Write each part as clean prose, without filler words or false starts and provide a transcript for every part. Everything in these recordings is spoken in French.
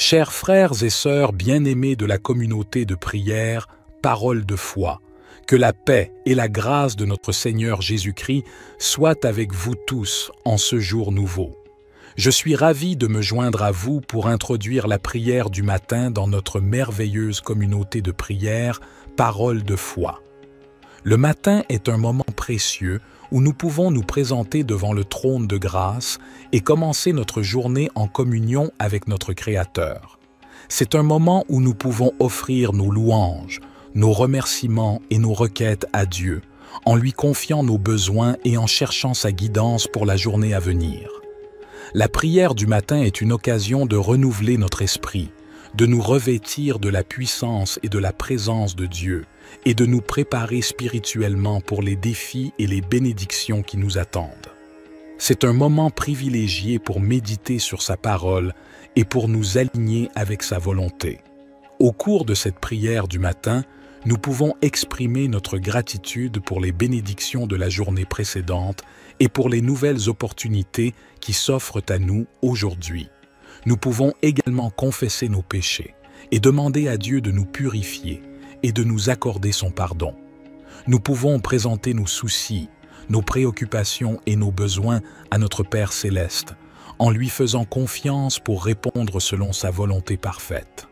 Chers frères et sœurs bien-aimés de la communauté de prière, parole de foi, que la paix et la grâce de notre Seigneur Jésus-Christ soient avec vous tous en ce jour nouveau. Je suis ravi de me joindre à vous pour introduire la prière du matin dans notre merveilleuse communauté de prière, parole de foi. Le matin est un moment précieux où nous pouvons nous présenter devant le trône de grâce et commencer notre journée en communion avec notre Créateur. C'est un moment où nous pouvons offrir nos louanges, nos remerciements et nos requêtes à Dieu, en lui confiant nos besoins et en cherchant sa guidance pour la journée à venir. La prière du matin est une occasion de renouveler notre esprit, de nous revêtir de la puissance et de la présence de Dieu, et de nous préparer spirituellement pour les défis et les bénédictions qui nous attendent. C'est un moment privilégié pour méditer sur sa parole et pour nous aligner avec sa volonté. Au cours de cette prière du matin, nous pouvons exprimer notre gratitude pour les bénédictions de la journée précédente et pour les nouvelles opportunités qui s'offrent à nous aujourd'hui. Nous pouvons également confesser nos péchés et demander à Dieu de nous purifier et de nous accorder son pardon. Nous pouvons présenter nos soucis, nos préoccupations et nos besoins à notre Père céleste, en lui faisant confiance pour répondre selon sa volonté parfaite.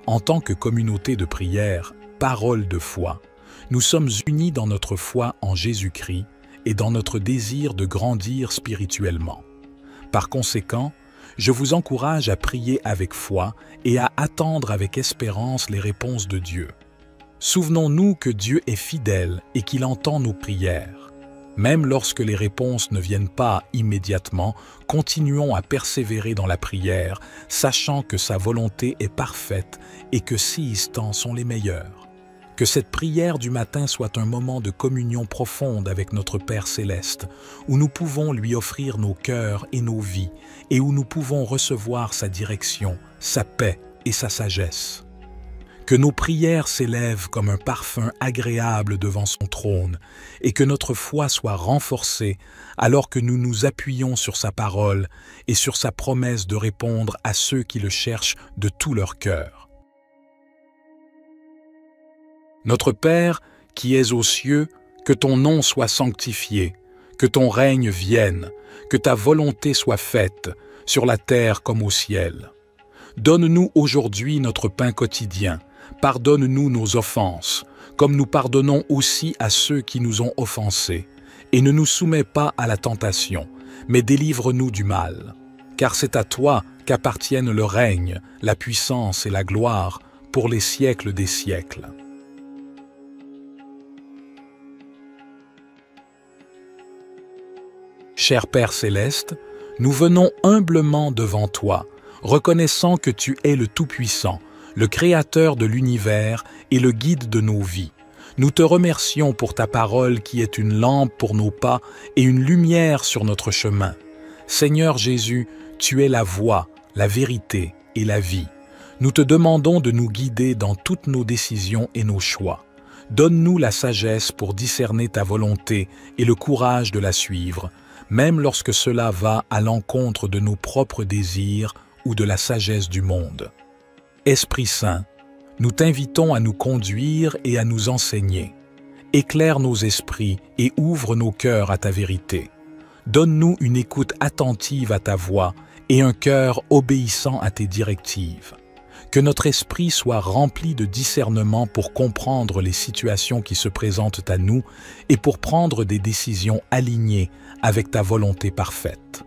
En tant que communauté de prière, parole de foi, nous sommes unis dans notre foi en Jésus-Christ et dans notre désir de grandir spirituellement. Par conséquent, je vous encourage à prier avec foi et à attendre avec espérance les réponses de Dieu. Souvenons-nous que Dieu est fidèle et qu'il entend nos prières. Même lorsque les réponses ne viennent pas immédiatement, continuons à persévérer dans la prière, sachant que sa volonté est parfaite et que ses instants sont les meilleurs. Que cette prière du matin soit un moment de communion profonde avec notre Père céleste, où nous pouvons lui offrir nos cœurs et nos vies, et où nous pouvons recevoir sa direction, sa paix et sa sagesse. Que nos prières s'élèvent comme un parfum agréable devant son trône, et que notre foi soit renforcée alors que nous nous appuyons sur sa parole et sur sa promesse de répondre à ceux qui le cherchent de tout leur cœur. Notre Père, qui es aux cieux, que ton nom soit sanctifié, que ton règne vienne, que ta volonté soit faite, sur la terre comme au ciel. Donne-nous aujourd'hui notre pain quotidien, pardonne-nous nos offenses, comme nous pardonnons aussi à ceux qui nous ont offensés, et ne nous soumets pas à la tentation, mais délivre-nous du mal. Car c'est à toi qu'appartiennent le règne, la puissance et la gloire pour les siècles des siècles. Cher Père céleste, nous venons humblement devant toi, reconnaissant que tu es le Tout-Puissant, le Créateur de l'univers et le guide de nos vies. Nous te remercions pour ta parole qui est une lampe pour nos pas et une lumière sur notre chemin. Seigneur Jésus, tu es la voie, la vérité et la vie. Nous te demandons de nous guider dans toutes nos décisions et nos choix. Donne-nous la sagesse pour discerner ta volonté et le courage de la suivre, même lorsque cela va à l'encontre de nos propres désirs ou de la sagesse du monde. Esprit Saint, nous t'invitons à nous conduire et à nous enseigner. Éclaire nos esprits et ouvre nos cœurs à ta vérité. Donne-nous une écoute attentive à ta voix et un cœur obéissant à tes directives. Que notre esprit soit rempli de discernement pour comprendre les situations qui se présentent à nous et pour prendre des décisions alignées avec ta volonté parfaite.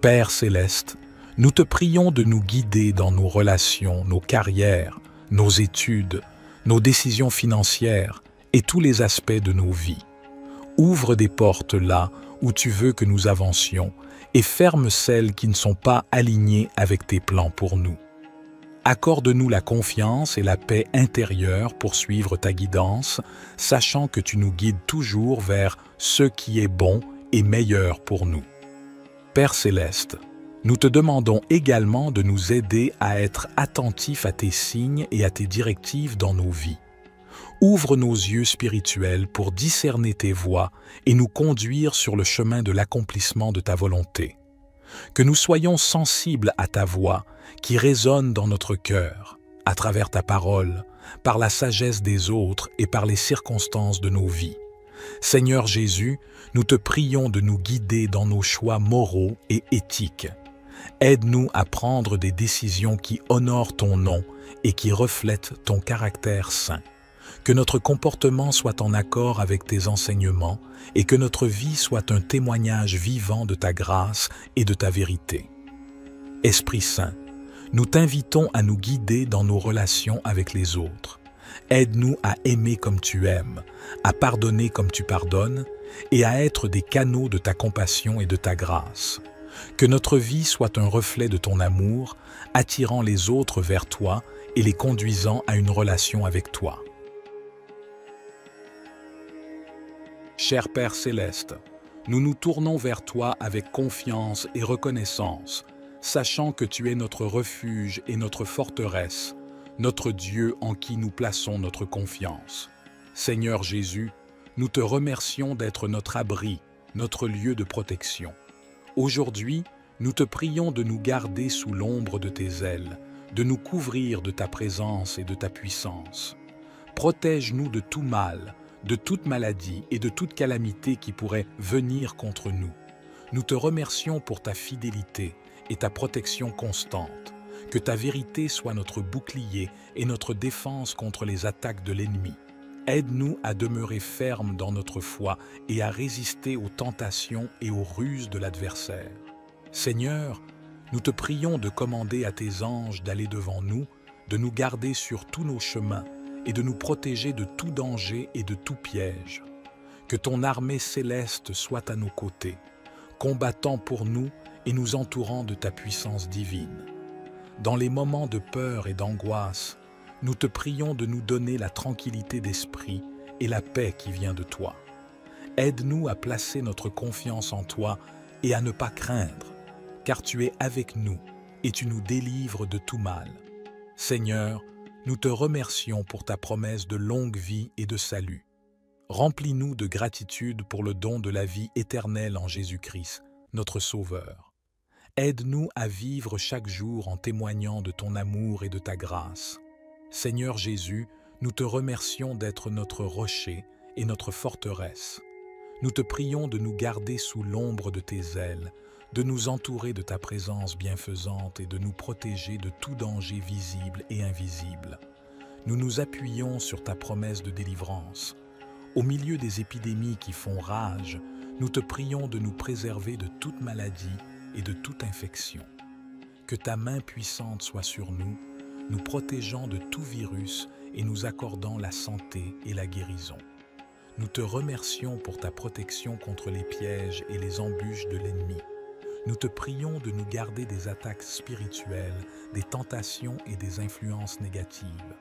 Père céleste, nous te prions de nous guider dans nos relations, nos carrières, nos études, nos décisions financières et tous les aspects de nos vies. Ouvre des portes là où tu veux que nous avancions et ferme celles qui ne sont pas alignées avec tes plans pour nous. Accorde-nous la confiance et la paix intérieure pour suivre ta guidance, sachant que tu nous guides toujours vers ce qui est bon et meilleur pour nous. Père céleste, nous te demandons également de nous aider à être attentifs à tes signes et à tes directives dans nos vies. Ouvre nos yeux spirituels pour discerner tes voies et nous conduire sur le chemin de l'accomplissement de ta volonté. que nous soyons sensibles à ta voix qui résonne dans notre cœur, à travers ta parole, par la sagesse des autres et par les circonstances de nos vies. Seigneur Jésus, nous te prions de nous guider dans nos choix moraux et éthiques. Aide-nous à prendre des décisions qui honorent ton nom et qui reflètent ton caractère saint. Que notre comportement soit en accord avec tes enseignements et que notre vie soit un témoignage vivant de ta grâce et de ta vérité. Esprit Saint, nous t'invitons à nous guider dans nos relations avec les autres. Aide-nous à aimer comme tu aimes, à pardonner comme tu pardonnes et à être des canaux de ta compassion et de ta grâce. Que notre vie soit un reflet de ton amour, attirant les autres vers toi et les conduisant à une relation avec toi. Cher Père Céleste, nous nous tournons vers toi avec confiance et reconnaissance, sachant que tu es notre refuge et notre forteresse, notre Dieu en qui nous plaçons notre confiance. Seigneur Jésus, nous te remercions d'être notre abri, notre lieu de protection. Aujourd'hui, nous te prions de nous garder sous l'ombre de tes ailes, de nous couvrir de ta présence et de ta puissance. Protège-nous de tout mal, de toute maladie et de toute calamité qui pourrait venir contre nous. Nous te remercions pour ta fidélité et ta protection constante. Que ta vérité soit notre bouclier et notre défense contre les attaques de l'ennemi. Aide-nous à demeurer fermes dans notre foi et à résister aux tentations et aux ruses de l'adversaire. Seigneur, nous te prions de commander à tes anges d'aller devant nous, de nous garder sur tous nos chemins et de nous protéger de tout danger et de tout piège. Que ton armée céleste soit à nos côtés, combattant pour nous et nous entourant de ta puissance divine. Dans les moments de peur et d'angoisse, nous te prions de nous donner la tranquillité d'esprit et la paix qui vient de toi. Aide-nous à placer notre confiance en toi et à ne pas craindre, car tu es avec nous et tu nous délivres de tout mal. Seigneur, nous te remercions pour ta promesse de longue vie et de salut. Remplis-nous de gratitude pour le don de la vie éternelle en Jésus-Christ, notre Sauveur. Aide-nous à vivre chaque jour en témoignant de ton amour et de ta grâce. Seigneur Jésus, nous te remercions d'être notre rocher et notre forteresse. Nous te prions de nous garder sous l'ombre de tes ailes, de nous entourer de ta présence bienfaisante et de nous protéger de tout danger visible et invisible. Nous nous appuyons sur ta promesse de délivrance. Au milieu des épidémies qui font rage, nous te prions de nous préserver de toute maladie et de toute infection. Que ta main puissante soit sur nous, nous protégeant de tout virus et nous accordant la santé et la guérison. Nous te remercions pour ta protection contre les pièges et les embûches de l'ennemi. Nous te prions de nous garder des attaques spirituelles, des tentations et des influences négatives.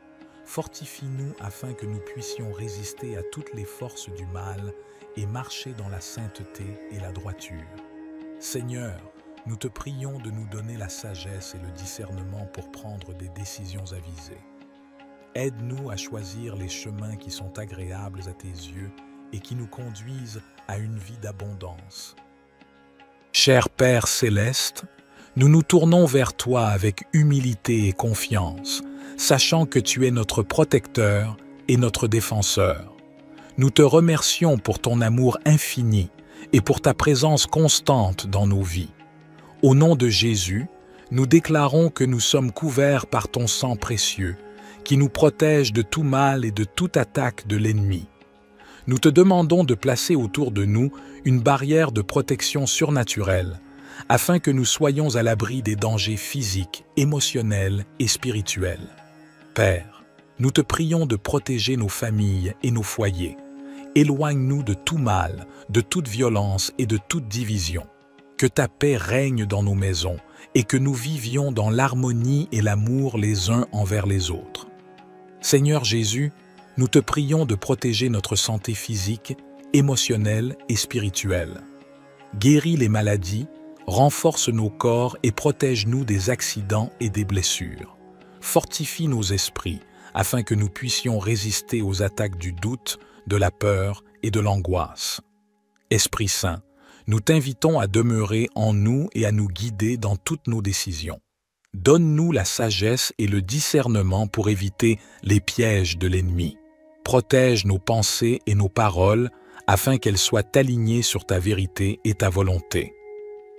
Fortifie-nous afin que nous puissions résister à toutes les forces du mal et marcher dans la sainteté et la droiture. Seigneur, nous te prions de nous donner la sagesse et le discernement pour prendre des décisions avisées. Aide-nous à choisir les chemins qui sont agréables à tes yeux et qui nous conduisent à une vie d'abondance. Cher Père Céleste, nous nous tournons vers toi avec humilité et confiance, sachant que tu es notre protecteur et notre défenseur. Nous te remercions pour ton amour infini et pour ta présence constante dans nos vies. Au nom de Jésus, nous déclarons que nous sommes couverts par ton sang précieux, qui nous protège de tout mal et de toute attaque de l'ennemi. Nous te demandons de placer autour de nous une barrière de protection surnaturelle, afin que nous soyons à l'abri des dangers physiques, émotionnels et spirituels. Père, nous te prions de protéger nos familles et nos foyers. Éloigne-nous de tout mal, de toute violence et de toute division. Que ta paix règne dans nos maisons et que nous vivions dans l'harmonie et l'amour les uns envers les autres. Seigneur Jésus, nous te prions de protéger notre santé physique, émotionnelle et spirituelle. Guéris les maladies, renforce nos corps et protège-nous des accidents et des blessures. Fortifie nos esprits afin que nous puissions résister aux attaques du doute, de la peur et de l'angoisse. Esprit Saint, nous t'invitons à demeurer en nous et à nous guider dans toutes nos décisions. Donne-nous la sagesse et le discernement pour éviter les pièges de l'ennemi. Protège nos pensées et nos paroles afin qu'elles soient alignées sur ta vérité et ta volonté.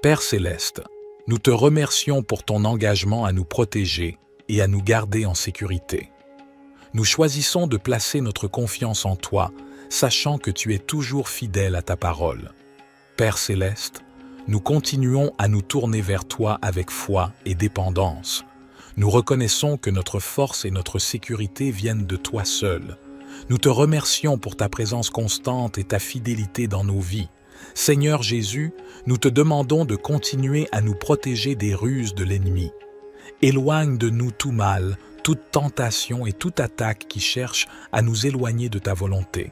Père céleste, nous te remercions pour ton engagement à nous protéger et à nous garder en sécurité. Nous choisissons de placer notre confiance en toi, sachant que tu es toujours fidèle à ta parole. Père céleste, nous continuons à nous tourner vers toi avec foi et dépendance. Nous reconnaissons que notre force et notre sécurité viennent de toi seul. Nous te remercions pour ta présence constante et ta fidélité dans nos vies. Seigneur Jésus, nous te demandons de continuer à nous protéger des ruses de l'ennemi. Éloigne de nous tout mal, toute tentation et toute attaque qui cherche à nous éloigner de ta volonté.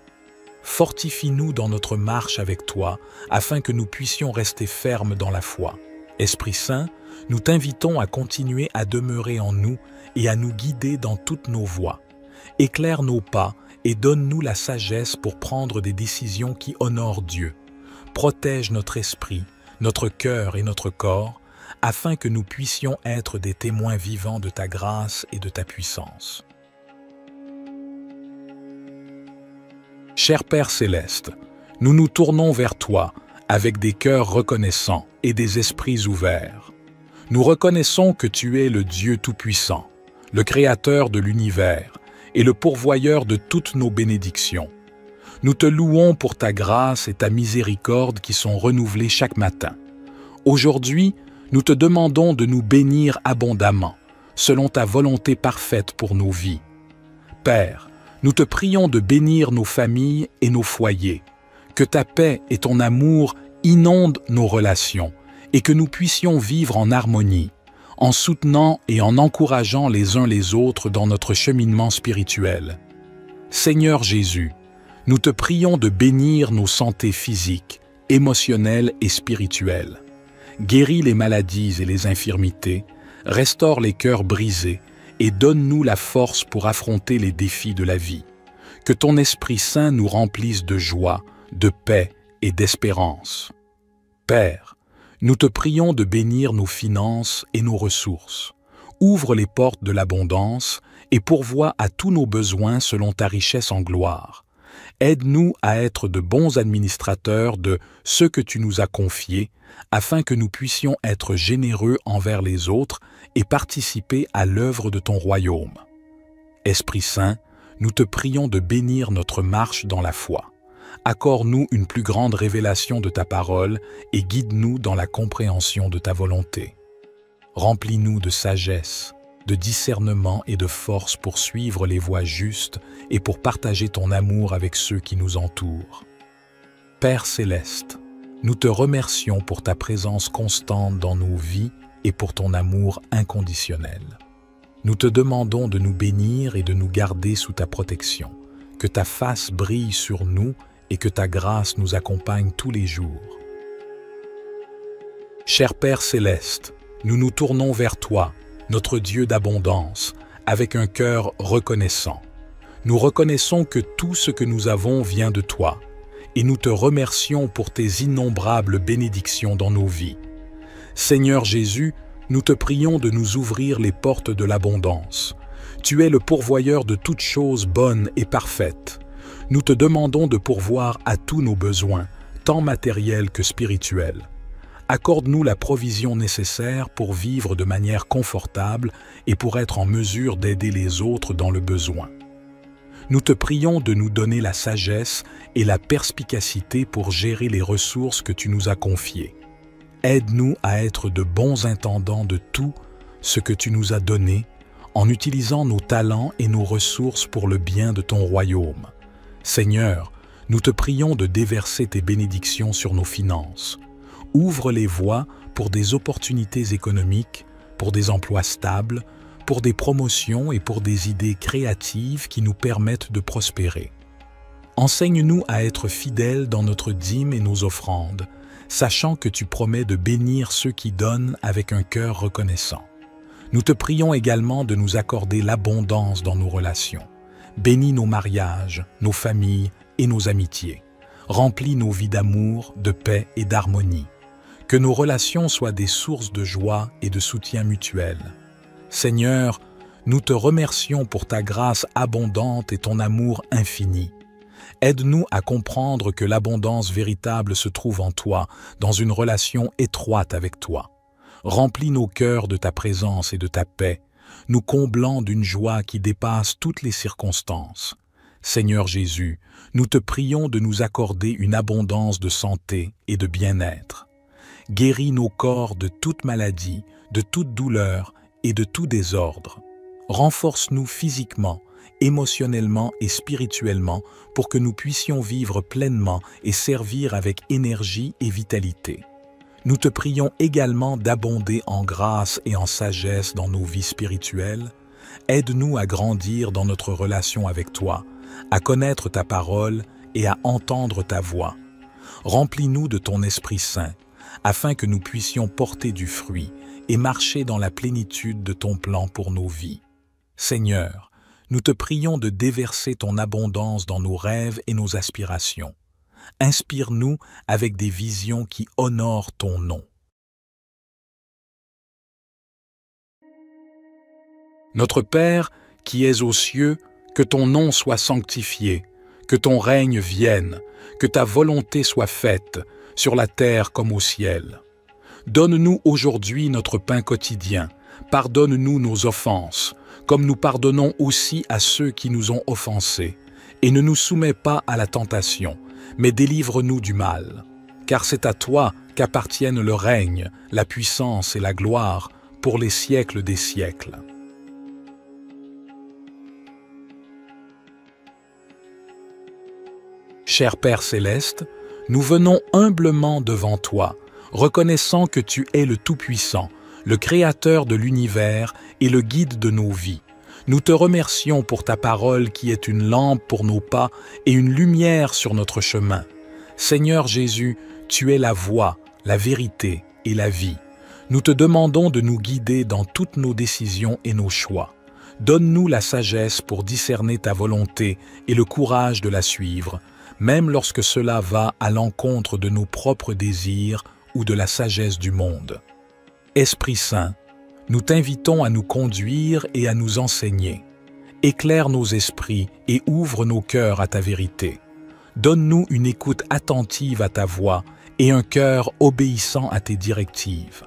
Fortifie-nous dans notre marche avec toi, afin que nous puissions rester fermes dans la foi. Esprit Saint, nous t'invitons à continuer à demeurer en nous et à nous guider dans toutes nos voies. Éclaire nos pas et donne-nous la sagesse pour prendre des décisions qui honorent Dieu. Protège notre esprit, notre cœur et notre corps, afin que nous puissions être des témoins vivants de ta grâce et de ta puissance. Cher Père céleste, nous nous tournons vers toi avec des cœurs reconnaissants et des esprits ouverts. Nous reconnaissons que tu es le Dieu Tout-Puissant, le Créateur de l'univers et le pourvoyeur de toutes nos bénédictions. Nous te louons pour ta grâce et ta miséricorde qui sont renouvelées chaque matin. Aujourd'hui, nous te demandons de nous bénir abondamment, selon ta volonté parfaite pour nos vies. Père, nous te prions de bénir nos familles et nos foyers, que ta paix et ton amour inondent nos relations et que nous puissions vivre en harmonie, en soutenant et en encourageant les uns les autres dans notre cheminement spirituel. Seigneur Jésus, nous te prions de bénir nos santé physiques, émotionnelles et spirituelles. Guéris les maladies et les infirmités, restaure les cœurs brisés et donne-nous la force pour affronter les défis de la vie. Que ton Esprit Saint nous remplisse de joie, de paix et d'espérance. Père, nous te prions de bénir nos finances et nos ressources. Ouvre les portes de l'abondance et pourvois à tous nos besoins selon ta richesse en gloire. Aide-nous à être de bons administrateurs de ce que tu nous as confié, afin que nous puissions être généreux envers les autres et participer à l'œuvre de ton royaume. Esprit Saint, nous te prions de bénir notre marche dans la foi. Accorde-nous une plus grande révélation de ta parole et guide-nous dans la compréhension de ta volonté. Remplis-nous de sagesse, de discernement et de force pour suivre les voies justes et pour partager ton amour avec ceux qui nous entourent. Père céleste, nous te remercions pour ta présence constante dans nos vies et pour ton amour inconditionnel. Nous te demandons de nous bénir et de nous garder sous ta protection, que ta face brille sur nous et que ta grâce nous accompagne tous les jours. Cher Père céleste, nous nous tournons vers toi, notre Dieu d'abondance, avec un cœur reconnaissant. Nous reconnaissons que tout ce que nous avons vient de toi, et nous te remercions pour tes innombrables bénédictions dans nos vies. Seigneur Jésus, nous te prions de nous ouvrir les portes de l'abondance. Tu es le pourvoyeur de toutes choses bonnes et parfaites. Nous te demandons de pourvoir à tous nos besoins, tant matériels que spirituels. Accorde-nous la provision nécessaire pour vivre de manière confortable et pour être en mesure d'aider les autres dans le besoin. Nous te prions de nous donner la sagesse et la perspicacité pour gérer les ressources que tu nous as confiées. Aide-nous à être de bons intendants de tout ce que tu nous as donné, en utilisant nos talents et nos ressources pour le bien de ton royaume. Seigneur, nous te prions de déverser tes bénédictions sur nos finances. Ouvre les voies pour des opportunités économiques, pour des emplois stables, pour des promotions et pour des idées créatives qui nous permettent de prospérer. Enseigne-nous à être fidèles dans notre dîme et nos offrandes, sachant que tu promets de bénir ceux qui donnent avec un cœur reconnaissant. Nous te prions également de nous accorder l'abondance dans nos relations. Bénis nos mariages, nos familles et nos amitiés. Remplis nos vies d'amour, de paix et d'harmonie. Que nos relations soient des sources de joie et de soutien mutuel. Seigneur, nous te remercions pour ta grâce abondante et ton amour infini. Aide-nous à comprendre que l'abondance véritable se trouve en toi, dans une relation étroite avec toi. Remplis nos cœurs de ta présence et de ta paix, nous comblant d'une joie qui dépasse toutes les circonstances. Seigneur Jésus, nous te prions de nous accorder une abondance de santé et de bien-être. Guéris nos corps de toute maladie, de toute douleur et de tout désordre. Renforce-nous physiquement, émotionnellement et spirituellement pour que nous puissions vivre pleinement et servir avec énergie et vitalité. Nous te prions également d'abonder en grâce et en sagesse dans nos vies spirituelles. Aide-nous à grandir dans notre relation avec toi, à connaître ta parole et à entendre ta voix. Remplis-nous de ton Esprit Saint, afin que nous puissions porter du fruit et marcher dans la plénitude de ton plan pour nos vies. Seigneur, nous te prions de déverser ton abondance dans nos rêves et nos aspirations. Inspire-nous avec des visions qui honorent ton nom. Notre Père, qui es aux cieux, que ton nom soit sanctifié, que ton règne vienne, que ta volonté soit faite, sur la terre comme au ciel. Donne-nous aujourd'hui notre pain quotidien, pardonne-nous nos offenses, comme nous pardonnons aussi à ceux qui nous ont offensés, et ne nous soumets pas à la tentation, mais délivre-nous du mal. Car c'est à toi qu'appartiennent le règne, la puissance et la gloire pour les siècles des siècles. Cher Père céleste, nous venons humblement devant toi, reconnaissant que tu es le Tout-Puissant, le Créateur de l'univers et le guide de nos vies. Nous te remercions pour ta parole qui est une lampe pour nos pas et une lumière sur notre chemin. Seigneur Jésus, tu es la voie, la vérité et la vie. Nous te demandons de nous guider dans toutes nos décisions et nos choix. Donne-nous la sagesse pour discerner ta volonté et le courage de la suivre, même lorsque cela va à l'encontre de nos propres désirs ou de la sagesse du monde. Esprit Saint, nous t'invitons à nous conduire et à nous enseigner. Éclaire nos esprits et ouvre nos cœurs à ta vérité. Donne-nous une écoute attentive à ta voix et un cœur obéissant à tes directives.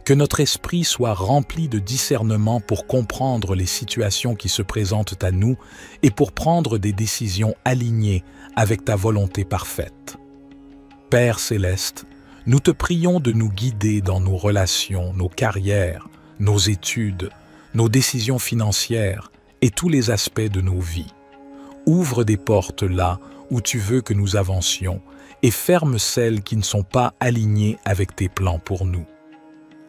Que notre esprit soit rempli de discernement pour comprendre les situations qui se présentent à nous et pour prendre des décisions alignées avec ta volonté parfaite. Père céleste, nous te prions de nous guider dans nos relations, nos carrières, nos études, nos décisions financières et tous les aspects de nos vies. Ouvre des portes là où tu veux que nous avancions et ferme celles qui ne sont pas alignées avec tes plans pour nous.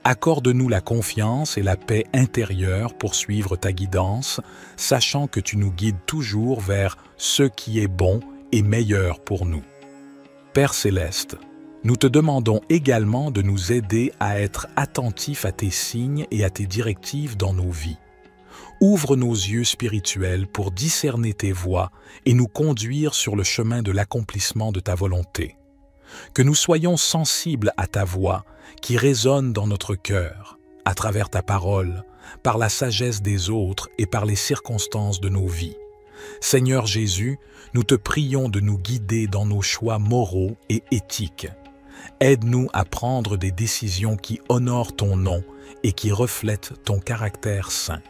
Accorde-nous la confiance et la paix intérieure pour suivre ta guidance, sachant que tu nous guides toujours vers ce qui est bon et meilleur pour nous. Père céleste, nous te demandons également de nous aider à être attentifs à tes signes et à tes directives dans nos vies. Ouvre nos yeux spirituels pour discerner tes voies et nous conduire sur le chemin de l'accomplissement de ta volonté. Que nous soyons sensibles à ta voix qui résonne dans notre cœur, à travers ta parole, par la sagesse des autres et par les circonstances de nos vies. Seigneur Jésus, nous te prions de nous guider dans nos choix moraux et éthiques. Aide-nous à prendre des décisions qui honorent ton nom et qui reflètent ton caractère saint.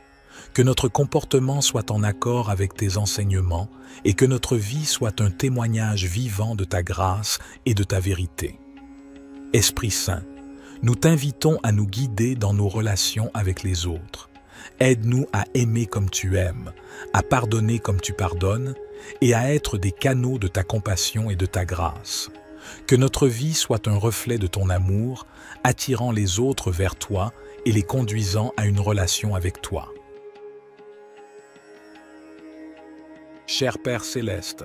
Que notre comportement soit en accord avec tes enseignements et que notre vie soit un témoignage vivant de ta grâce et de ta vérité. Esprit Saint, nous t'invitons à nous guider dans nos relations avec les autres. Aide-nous à aimer comme tu aimes, à pardonner comme tu pardonnes et à être des canaux de ta compassion et de ta grâce. Que notre vie soit un reflet de ton amour, attirant les autres vers toi et les conduisant à une relation avec toi. Cher Père céleste,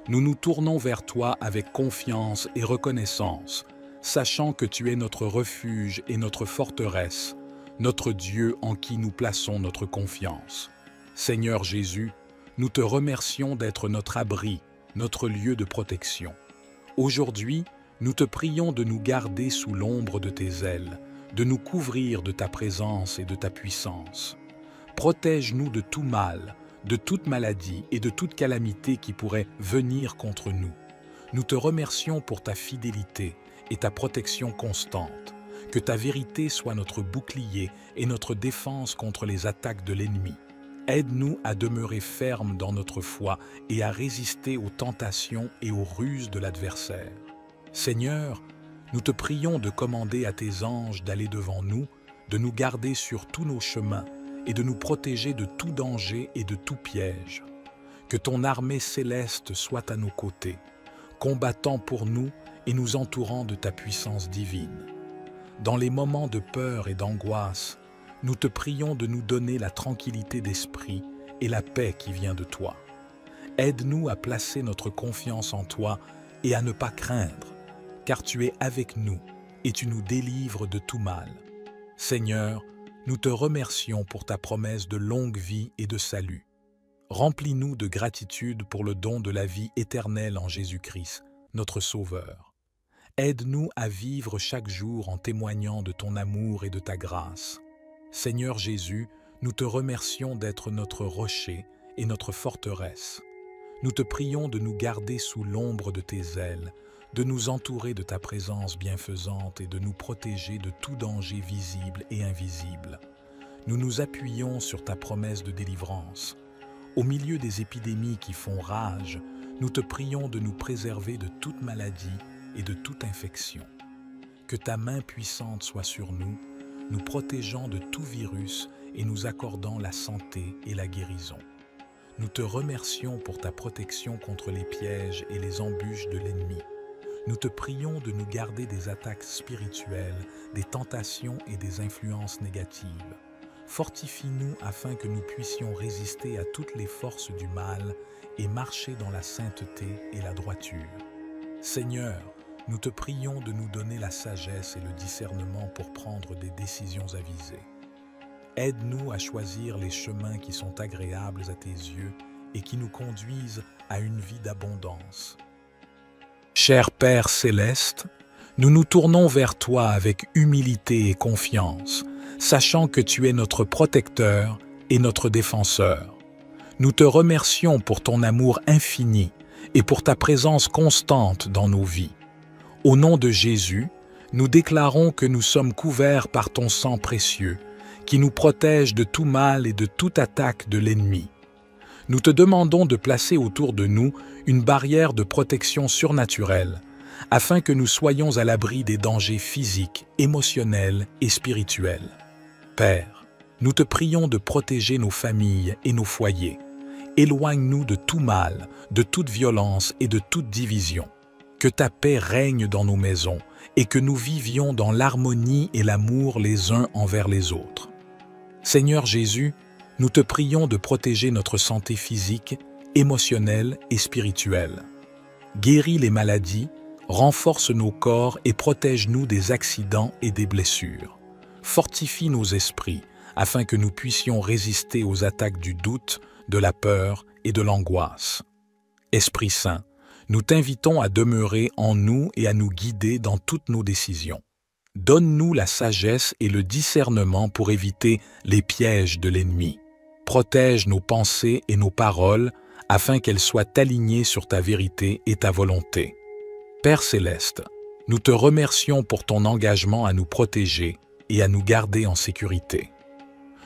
nous nous tournons vers toi avec confiance et reconnaissance, sachant que tu es notre refuge et notre forteresse, notre Dieu en qui nous plaçons notre confiance. Seigneur Jésus, nous te remercions d'être notre abri, notre lieu de protection. Aujourd'hui, nous te prions de nous garder sous l'ombre de tes ailes, de nous couvrir de ta présence et de ta puissance. Protège-nous de tout mal, de toute maladie et de toute calamité qui pourrait venir contre nous. Nous te remercions pour ta fidélité et ta protection constante. Que ta vérité soit notre bouclier et notre défense contre les attaques de l'ennemi. Aide-nous à demeurer fermes dans notre foi et à résister aux tentations et aux ruses de l'adversaire. Seigneur, nous te prions de commander à tes anges d'aller devant nous, de nous garder sur tous nos chemins et de nous protéger de tout danger et de tout piège. Que ton armée céleste soit à nos côtés, combattant pour nous et nous entourant de ta puissance divine. Dans les moments de peur et d'angoisse, nous te prions de nous donner la tranquillité d'esprit et la paix qui vient de toi. Aide-nous à placer notre confiance en toi et à ne pas craindre, car tu es avec nous et tu nous délivres de tout mal. Seigneur, nous te remercions pour ta promesse de longue vie et de salut. Remplis-nous de gratitude pour le don de la vie éternelle en Jésus-Christ, notre Sauveur. Aide-nous à vivre chaque jour en témoignant de ton amour et de ta grâce. Seigneur Jésus, nous te remercions d'être notre rocher et notre forteresse. Nous te prions de nous garder sous l'ombre de tes ailes, de nous entourer de ta présence bienfaisante et de nous protéger de tout danger visible et invisible. Nous nous appuyons sur ta promesse de délivrance. Au milieu des épidémies qui font rage, nous te prions de nous préserver de toute maladie et de toute infection. Que ta main puissante soit sur nous, nous protégeant de tout virus et nous accordant la santé et la guérison. Nous te remercions pour ta protection contre les pièges et les embûches de l'ennemi. Nous te prions de nous garder des attaques spirituelles, des tentations et des influences négatives. Fortifie-nous afin que nous puissions résister à toutes les forces du mal et marcher dans la sainteté et la droiture. Seigneur, nous te prions de nous donner la sagesse et le discernement pour prendre des décisions avisées. Aide-nous à choisir les chemins qui sont agréables à tes yeux et qui nous conduisent à une vie d'abondance. Cher Père céleste, nous nous tournons vers toi avec humilité et confiance, sachant que tu es notre protecteur et notre défenseur. Nous te remercions pour ton amour infini et pour ta présence constante dans nos vies. Au nom de Jésus, nous déclarons que nous sommes couverts par ton sang précieux, qui nous protège de tout mal et de toute attaque de l'ennemi. Nous te demandons de placer autour de nous une barrière de protection surnaturelle, afin que nous soyons à l'abri des dangers physiques, émotionnels et spirituels. Père, nous te prions de protéger nos familles et nos foyers. Éloigne-nous de tout mal, de toute violence et de toute division. Que ta paix règne dans nos maisons et que nous vivions dans l'harmonie et l'amour les uns envers les autres. Seigneur Jésus, nous te prions de protéger notre santé physique, émotionnelle et spirituelle. Guéris les maladies, renforce nos corps et protège-nous des accidents et des blessures. Fortifie nos esprits afin que nous puissions résister aux attaques du doute, de la peur et de l'angoisse. Esprit Saint, nous t'invitons à demeurer en nous et à nous guider dans toutes nos décisions. Donne-nous la sagesse et le discernement pour éviter les pièges de l'ennemi. Protège nos pensées et nos paroles afin qu'elles soient alignées sur ta vérité et ta volonté. Père céleste, nous te remercions pour ton engagement à nous protéger et à nous garder en sécurité.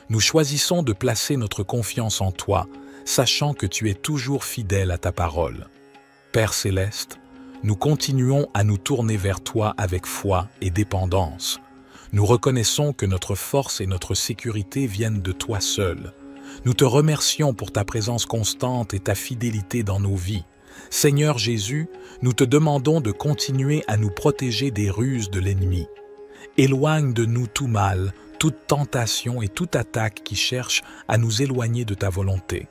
Nous choisissons de placer notre confiance en toi, sachant que tu es toujours fidèle à ta parole. Père céleste, nous continuons à nous tourner vers toi avec foi et dépendance. Nous reconnaissons que notre force et notre sécurité viennent de toi seul. Nous te remercions pour ta présence constante et ta fidélité dans nos vies. Seigneur Jésus, nous te demandons de continuer à nous protéger des ruses de l'ennemi. Éloigne de nous tout mal, toute tentation et toute attaque qui cherche à nous éloigner de ta volonté.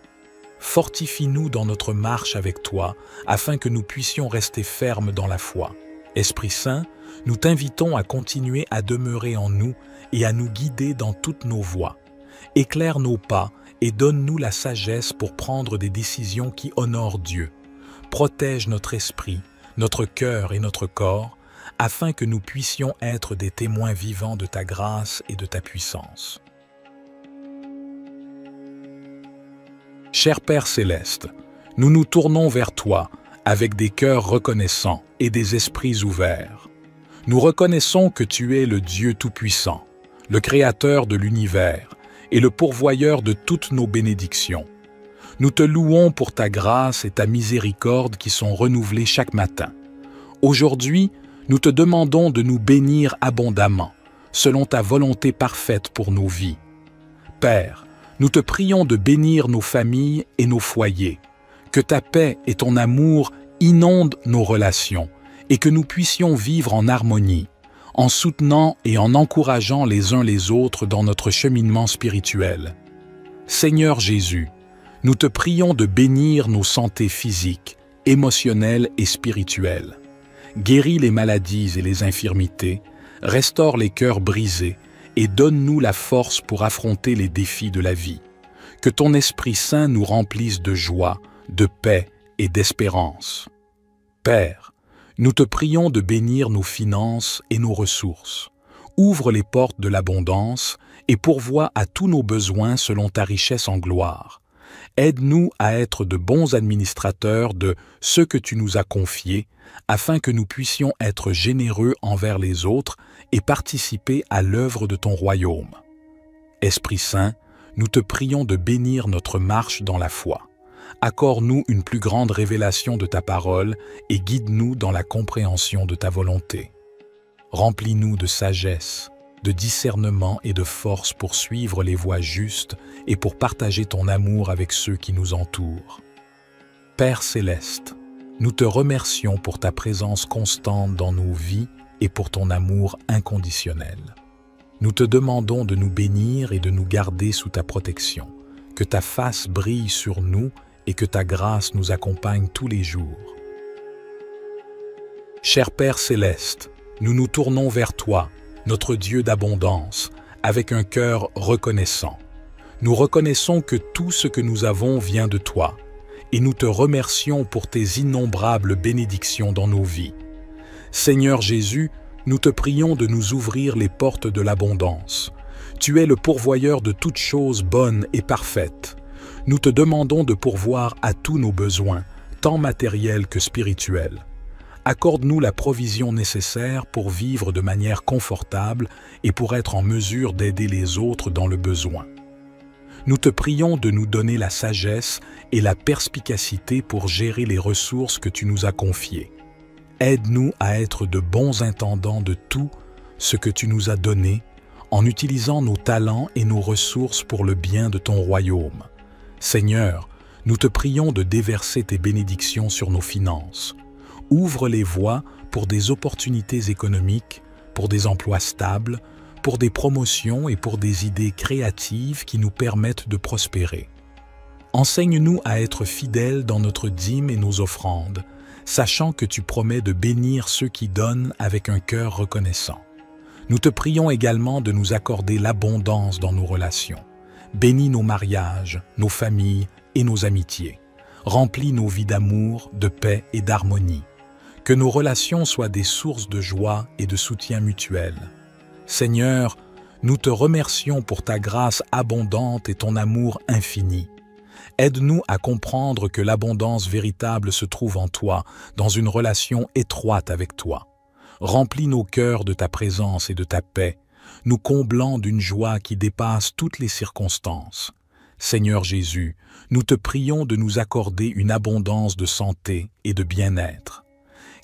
Fortifie-nous dans notre marche avec toi, afin que nous puissions rester fermes dans la foi. Esprit Saint, nous t'invitons à continuer à demeurer en nous et à nous guider dans toutes nos voies. Éclaire nos pas et donne-nous la sagesse pour prendre des décisions qui honorent Dieu. Protège notre esprit, notre cœur et notre corps, afin que nous puissions être des témoins vivants de ta grâce et de ta puissance. Cher Père céleste, nous nous tournons vers toi avec des cœurs reconnaissants et des esprits ouverts. Nous reconnaissons que tu es le Dieu Tout-Puissant, le Créateur de l'univers et le pourvoyeur de toutes nos bénédictions. Nous te louons pour ta grâce et ta miséricorde qui sont renouvelées chaque matin. Aujourd'hui, nous te demandons de nous bénir abondamment, selon ta volonté parfaite pour nos vies. Père, nous te prions de bénir nos familles et nos foyers, que ta paix et ton amour inondent nos relations et que nous puissions vivre en harmonie, en soutenant et en encourageant les uns les autres dans notre cheminement spirituel. Seigneur Jésus, nous te prions de bénir nos santé physiques, émotionnelles et spirituelles. Guéris les maladies et les infirmités, restaure les cœurs brisés et donne-nous la force pour affronter les défis de la vie. Que ton Esprit Saint nous remplisse de joie, de paix et d'espérance. Père, nous te prions de bénir nos finances et nos ressources. Ouvre les portes de l'abondance et pourvois à tous nos besoins selon ta richesse en gloire. Aide-nous à être de bons administrateurs de ce que tu nous as confié, afin que nous puissions être généreux envers les autres et participer à l'œuvre de ton royaume. Esprit Saint, nous te prions de bénir notre marche dans la foi. Accorde-nous une plus grande révélation de ta parole et guide-nous dans la compréhension de ta volonté. Remplis-nous de sagesse, de discernement et de force pour suivre les voies justes et pour partager ton amour avec ceux qui nous entourent. Père céleste, nous te remercions pour ta présence constante dans nos vies et pour ton amour inconditionnel. Nous te demandons de nous bénir et de nous garder sous ta protection, que ta face brille sur nous et que ta grâce nous accompagne tous les jours. Cher Père céleste, nous nous tournons vers toi, notre Dieu d'abondance, avec un cœur reconnaissant. Nous reconnaissons que tout ce que nous avons vient de toi, et nous te remercions pour tes innombrables bénédictions dans nos vies. Seigneur Jésus, nous te prions de nous ouvrir les portes de l'abondance. Tu es le pourvoyeur de toutes choses bonnes et parfaites. Nous te demandons de pourvoir à tous nos besoins, tant matériels que spirituels. Accorde-nous la provision nécessaire pour vivre de manière confortable et pour être en mesure d'aider les autres dans le besoin. Nous te prions de nous donner la sagesse et la perspicacité pour gérer les ressources que tu nous as confiées. Aide-nous à être de bons intendants de tout ce que tu nous as donné, en utilisant nos talents et nos ressources pour le bien de ton royaume. Seigneur, nous te prions de déverser tes bénédictions sur nos finances. Ouvre les voies pour des opportunités économiques, pour des emplois stables, pour des promotions et pour des idées créatives qui nous permettent de prospérer. Enseigne-nous à être fidèles dans notre dîme et nos offrandes, sachant que tu promets de bénir ceux qui donnent avec un cœur reconnaissant. Nous te prions également de nous accorder l'abondance dans nos relations. Bénis nos mariages, nos familles et nos amitiés. Remplis nos vies d'amour, de paix et d'harmonie. Que nos relations soient des sources de joie et de soutien mutuel. Seigneur, nous te remercions pour ta grâce abondante et ton amour infini. Aide-nous à comprendre que l'abondance véritable se trouve en toi, dans une relation étroite avec toi. Remplis nos cœurs de ta présence et de ta paix, nous comblant d'une joie qui dépasse toutes les circonstances. Seigneur Jésus, nous te prions de nous accorder une abondance de santé et de bien-être.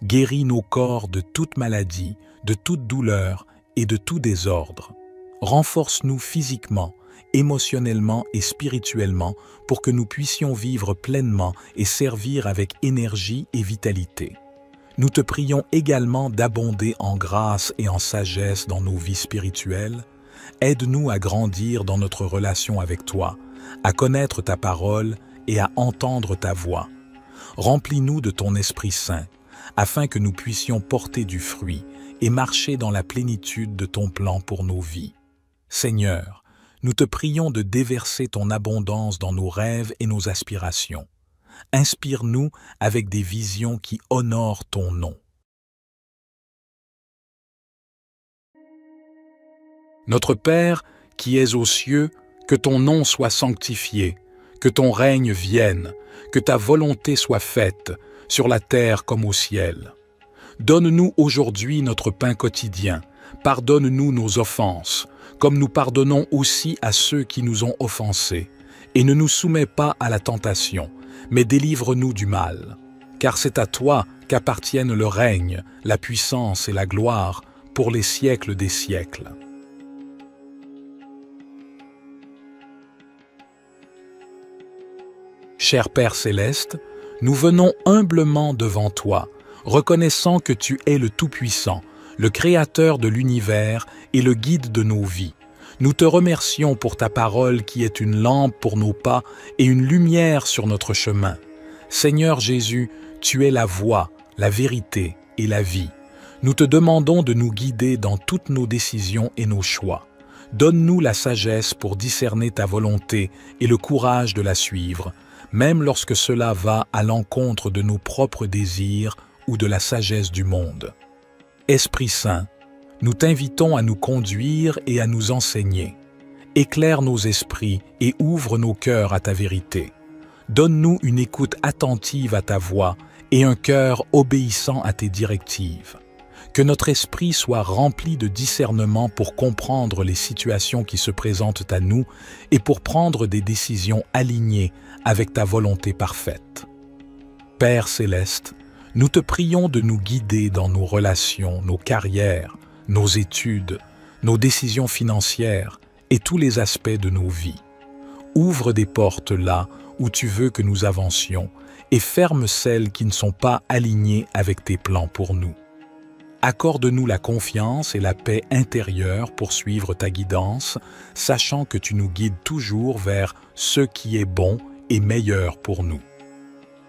Guéris nos corps de toute maladie, de toute douleur et de tout désordre. Renforce-nous physiquement, émotionnellement et spirituellement pour que nous puissions vivre pleinement et servir avec énergie et vitalité. Nous te prions également d'abonder en grâce et en sagesse dans nos vies spirituelles. Aide-nous à grandir dans notre relation avec toi, à connaître ta parole et à entendre ta voix. Remplis-nous de ton Esprit Saint, afin que nous puissions porter du fruit et marcher dans la plénitude de ton plan pour nos vies. Seigneur, nous te prions de déverser ton abondance dans nos rêves et nos aspirations. Inspire-nous avec des visions qui honorent ton nom. Notre Père, qui es aux cieux, que ton nom soit sanctifié, que ton règne vienne, que ta volonté soit faite, sur la terre comme au ciel. Donne-nous aujourd'hui notre pain quotidien, pardonne-nous nos offenses, comme nous pardonnons aussi à ceux qui nous ont offensés, et ne nous soumets pas à la tentation, mais délivre-nous du mal. Car c'est à toi qu'appartiennent le règne, la puissance et la gloire, pour les siècles des siècles. Cher Père céleste, nous venons humblement devant toi, reconnaissant que tu es le Tout-Puissant, le Créateur de l'univers et le guide de nos vies. Nous te remercions pour ta parole qui est une lampe pour nos pas et une lumière sur notre chemin. Seigneur Jésus, tu es la voie, la vérité et la vie. Nous te demandons de nous guider dans toutes nos décisions et nos choix. Donne-nous la sagesse pour discerner ta volonté et le courage de la suivre, même lorsque cela va à l'encontre de nos propres désirs ou de la sagesse du monde. Esprit Saint, nous t'invitons à nous conduire et à nous enseigner. Éclaire nos esprits et ouvre nos cœurs à ta vérité. Donne-nous une écoute attentive à ta voix et un cœur obéissant à tes directives. Que notre esprit soit rempli de discernement pour comprendre les situations qui se présentent à nous et pour prendre des décisions alignées avec ta volonté parfaite. Père céleste, nous te prions de nous guider dans nos relations, nos carrières, nos études, nos décisions financières et tous les aspects de nos vies. Ouvre des portes là où tu veux que nous avancions et ferme celles qui ne sont pas alignées avec tes plans pour nous. Accorde-nous la confiance et la paix intérieure pour suivre ta guidance, sachant que tu nous guides toujours vers ce qui est bon et meilleur pour nous.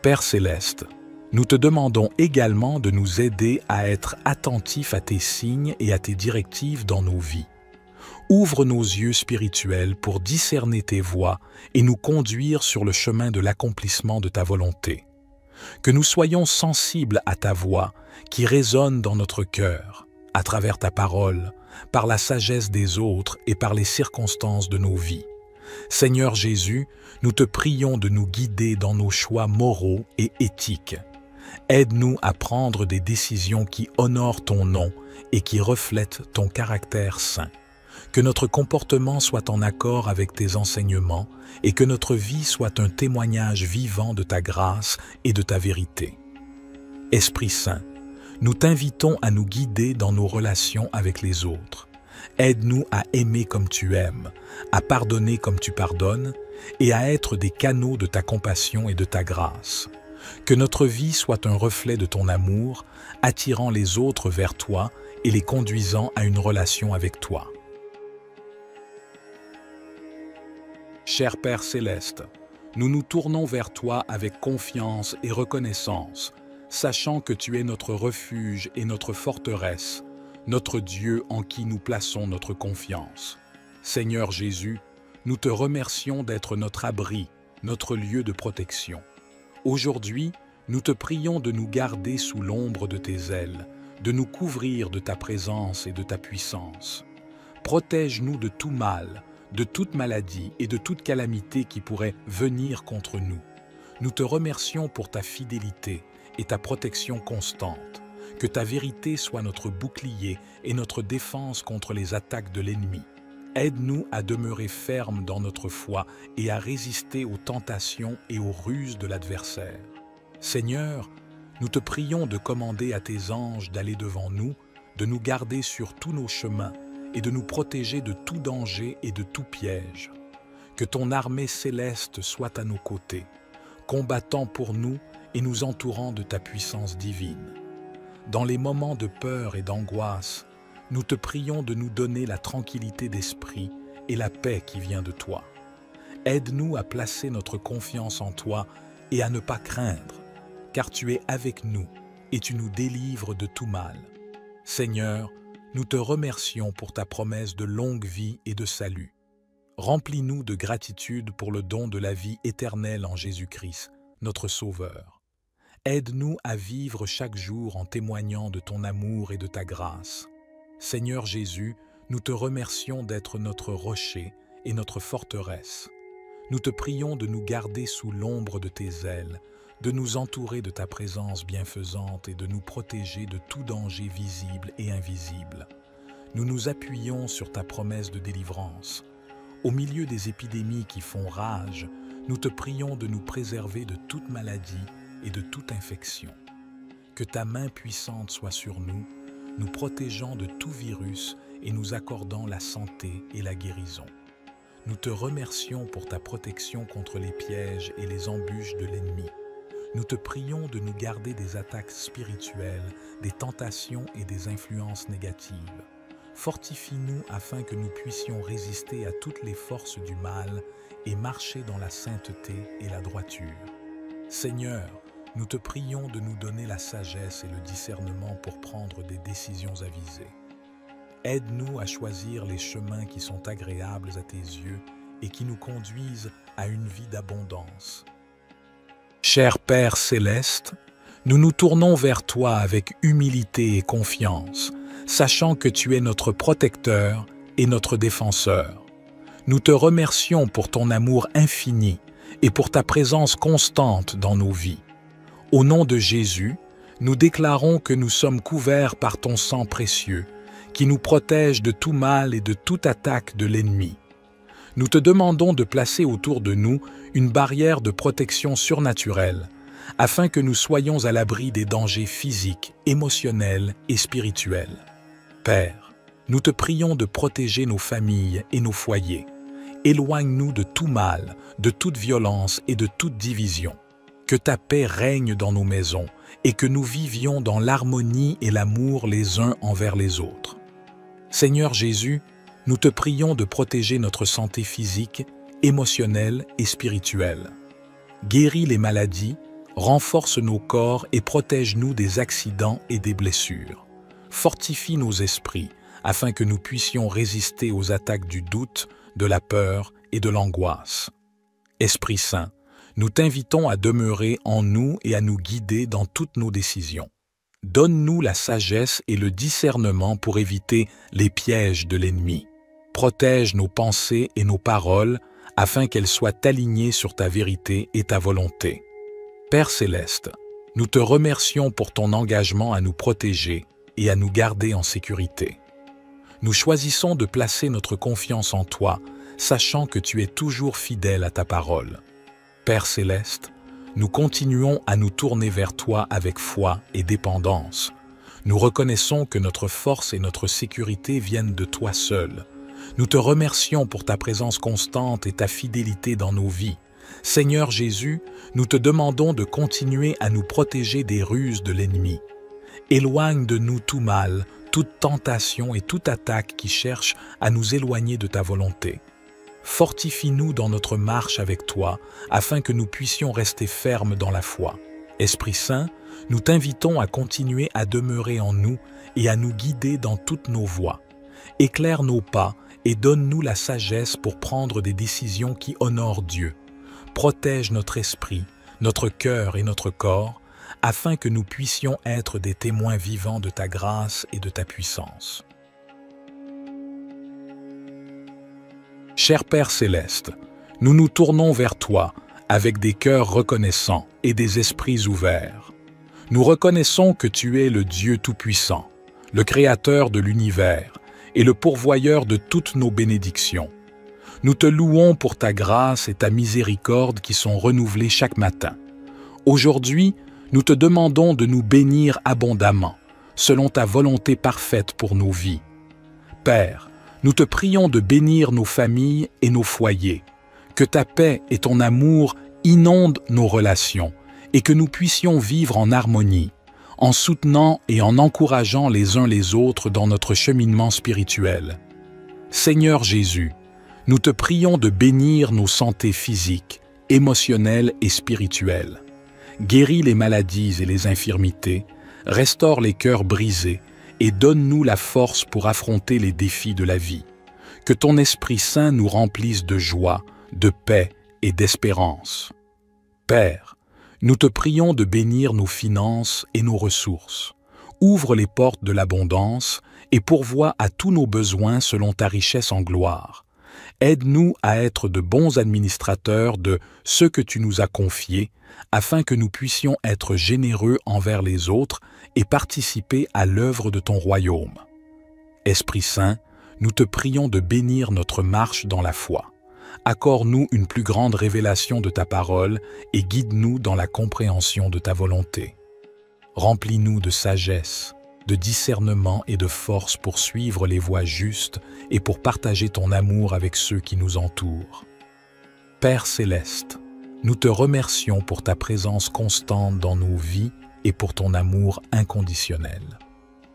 Père céleste, nous te demandons également de nous aider à être attentifs à tes signes et à tes directives dans nos vies. Ouvre nos yeux spirituels pour discerner tes voies et nous conduire sur le chemin de l'accomplissement de ta volonté. Que nous soyons sensibles à ta voix qui résonne dans notre cœur, à travers ta parole, par la sagesse des autres et par les circonstances de nos vies. Seigneur Jésus, nous te prions de nous guider dans nos choix moraux et éthiques. Aide-nous à prendre des décisions qui honorent ton nom et qui reflètent ton caractère saint. Que notre comportement soit en accord avec tes enseignements et que notre vie soit un témoignage vivant de ta grâce et de ta vérité. Esprit Saint, nous t'invitons à nous guider dans nos relations avec les autres. Aide-nous à aimer comme tu aimes, à pardonner comme tu pardonnes et à être des canaux de ta compassion et de ta grâce. Que notre vie soit un reflet de ton amour, attirant les autres vers toi et les conduisant à une relation avec toi. Cher Père céleste, nous nous tournons vers toi avec confiance et reconnaissance, sachant que tu es notre refuge et notre forteresse, notre Dieu en qui nous plaçons notre confiance. Seigneur Jésus, nous te remercions d'être notre abri, notre lieu de protection. Aujourd'hui, nous te prions de nous garder sous l'ombre de tes ailes, de nous couvrir de ta présence et de ta puissance. Protège-nous de tout mal, de toute maladie et de toute calamité qui pourrait venir contre nous. Nous te remercions pour ta fidélité et ta protection constante. Que ta vérité soit notre bouclier et notre défense contre les attaques de l'ennemi. Aide-nous à demeurer fermes dans notre foi et à résister aux tentations et aux ruses de l'adversaire. Seigneur, nous te prions de commander à tes anges d'aller devant nous, de nous garder sur tous nos chemins et de nous protéger de tout danger et de tout piège. Que ton armée céleste soit à nos côtés, combattant pour nous et nous entourant de ta puissance divine. Dans les moments de peur et d'angoisse, nous te prions de nous donner la tranquillité d'esprit et la paix qui vient de toi. Aide-nous à placer notre confiance en toi et à ne pas craindre, car tu es avec nous et tu nous délivres de tout mal. Seigneur, nous te remercions pour ta promesse de longue vie et de salut. Remplis-nous de gratitude pour le don de la vie éternelle en Jésus-Christ, notre Sauveur. Aide-nous à vivre chaque jour en témoignant de ton amour et de ta grâce. Seigneur Jésus, nous te remercions d'être notre rocher et notre forteresse. Nous te prions de nous garder sous l'ombre de tes ailes, de nous entourer de ta présence bienfaisante et de nous protéger de tout danger visible et invisible. Nous nous appuyons sur ta promesse de délivrance. Au milieu des épidémies qui font rage, nous te prions de nous préserver de toute maladie et de toute infection. Que ta main puissante soit sur nous, nous protégeant de tout virus et nous accordant la santé et la guérison. Nous te remercions pour ta protection contre les pièges et les embûches de l'ennemi. Nous te prions de nous garder des attaques spirituelles, des tentations et des influences négatives. Fortifie-nous afin que nous puissions résister à toutes les forces du mal et marcher dans la sainteté et la droiture. Seigneur, nous te prions de nous donner la sagesse et le discernement pour prendre des décisions avisées. Aide-nous à choisir les chemins qui sont agréables à tes yeux et qui nous conduisent à une vie d'abondance. Cher Père céleste, nous nous tournons vers toi avec humilité et confiance, sachant que tu es notre protecteur et notre défenseur. Nous te remercions pour ton amour infini et pour ta présence constante dans nos vies. Au nom de Jésus, nous déclarons que nous sommes couverts par ton sang précieux, qui nous protège de tout mal et de toute attaque de l'ennemi. Nous te demandons de placer autour de nous une barrière de protection surnaturelle, afin que nous soyons à l'abri des dangers physiques, émotionnels et spirituels. Père, nous te prions de protéger nos familles et nos foyers. Éloigne-nous de tout mal, de toute violence et de toute division. Que ta paix règne dans nos maisons et que nous vivions dans l'harmonie et l'amour les uns envers les autres. Seigneur Jésus, nous te prions de protéger notre santé physique, émotionnelle et spirituelle. Guéris les maladies, renforce nos corps et protège-nous des accidents et des blessures. Fortifie nos esprits afin que nous puissions résister aux attaques du doute, de la peur et de l'angoisse. Esprit Saint, nous t'invitons à demeurer en nous et à nous guider dans toutes nos décisions. Donne-nous la sagesse et le discernement pour éviter les pièges de l'ennemi. Protège nos pensées et nos paroles afin qu'elles soient alignées sur ta vérité et ta volonté. Père céleste, nous te remercions pour ton engagement à nous protéger et à nous garder en sécurité. Nous choisissons de placer notre confiance en toi, sachant que tu es toujours fidèle à ta parole. Père céleste, nous continuons à nous tourner vers toi avec foi et dépendance. Nous reconnaissons que notre force et notre sécurité viennent de toi seul. Nous te remercions pour ta présence constante et ta fidélité dans nos vies. Seigneur Jésus, nous te demandons de continuer à nous protéger des ruses de l'ennemi. Éloigne de nous tout mal, toute tentation et toute attaque qui cherche à nous éloigner de ta volonté. Fortifie-nous dans notre marche avec toi, afin que nous puissions rester fermes dans la foi. Esprit Saint, nous t'invitons à continuer à demeurer en nous et à nous guider dans toutes nos voies. Éclaire nos pas et donne-nous la sagesse pour prendre des décisions qui honorent Dieu. Protège notre esprit, notre cœur et notre corps, afin que nous puissions être des témoins vivants de ta grâce et de ta puissance. Cher Père céleste, nous nous tournons vers toi avec des cœurs reconnaissants et des esprits ouverts. Nous reconnaissons que tu es le Dieu Tout-Puissant, le Créateur de l'univers et le pourvoyeur de toutes nos bénédictions. Nous te louons pour ta grâce et ta miséricorde qui sont renouvelées chaque matin. Aujourd'hui, nous te demandons de nous bénir abondamment, selon ta volonté parfaite pour nos vies. Père, nous te prions de bénir nos familles et nos foyers, que ta paix et ton amour inondent nos relations et que nous puissions vivre en harmonie, en soutenant et en encourageant les uns les autres dans notre cheminement spirituel. Seigneur Jésus, nous te prions de bénir nos santé physiques, émotionnelles et spirituelles. Guéris les maladies et les infirmités, restaure les cœurs brisés et donne-nous la force pour affronter les défis de la vie. Que ton Esprit Saint nous remplisse de joie, de paix et d'espérance. Père, Nous te prions de bénir nos finances et nos ressources. Ouvre les portes de l'abondance et pourvois à tous nos besoins selon ta richesse en gloire. Aide-nous à être de bons administrateurs de ce que tu nous as confié, afin que nous puissions être généreux envers les autres et participer à l'œuvre de ton royaume. Esprit Saint, nous te prions de bénir notre marche dans la foi. Accorde-nous une plus grande révélation de ta parole et guide-nous dans la compréhension de ta volonté. Remplis-nous de sagesse, de discernement et de force pour suivre les voies justes et pour partager ton amour avec ceux qui nous entourent. Père céleste, nous te remercions pour ta présence constante dans nos vies et pour ton amour inconditionnel.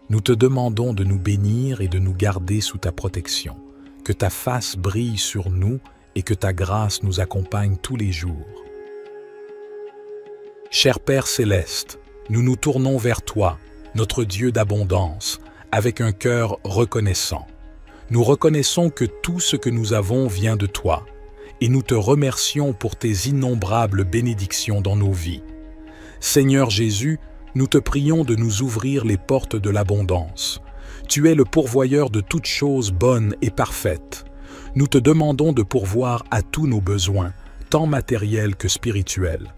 Nous te demandons de nous bénir et de nous garder sous ta protection, que ta face brille sur nous et que ta grâce nous accompagne tous les jours. Cher Père céleste, nous nous tournons vers toi, notre Dieu d'abondance, avec un cœur reconnaissant. Nous reconnaissons que tout ce que nous avons vient de toi, et nous te remercions pour tes innombrables bénédictions dans nos vies. Seigneur Jésus, nous te prions de nous ouvrir les portes de l'abondance. Tu es le pourvoyeur de toutes choses bonnes et parfaites. Nous te demandons de pourvoir à tous nos besoins, tant matériels que spirituels.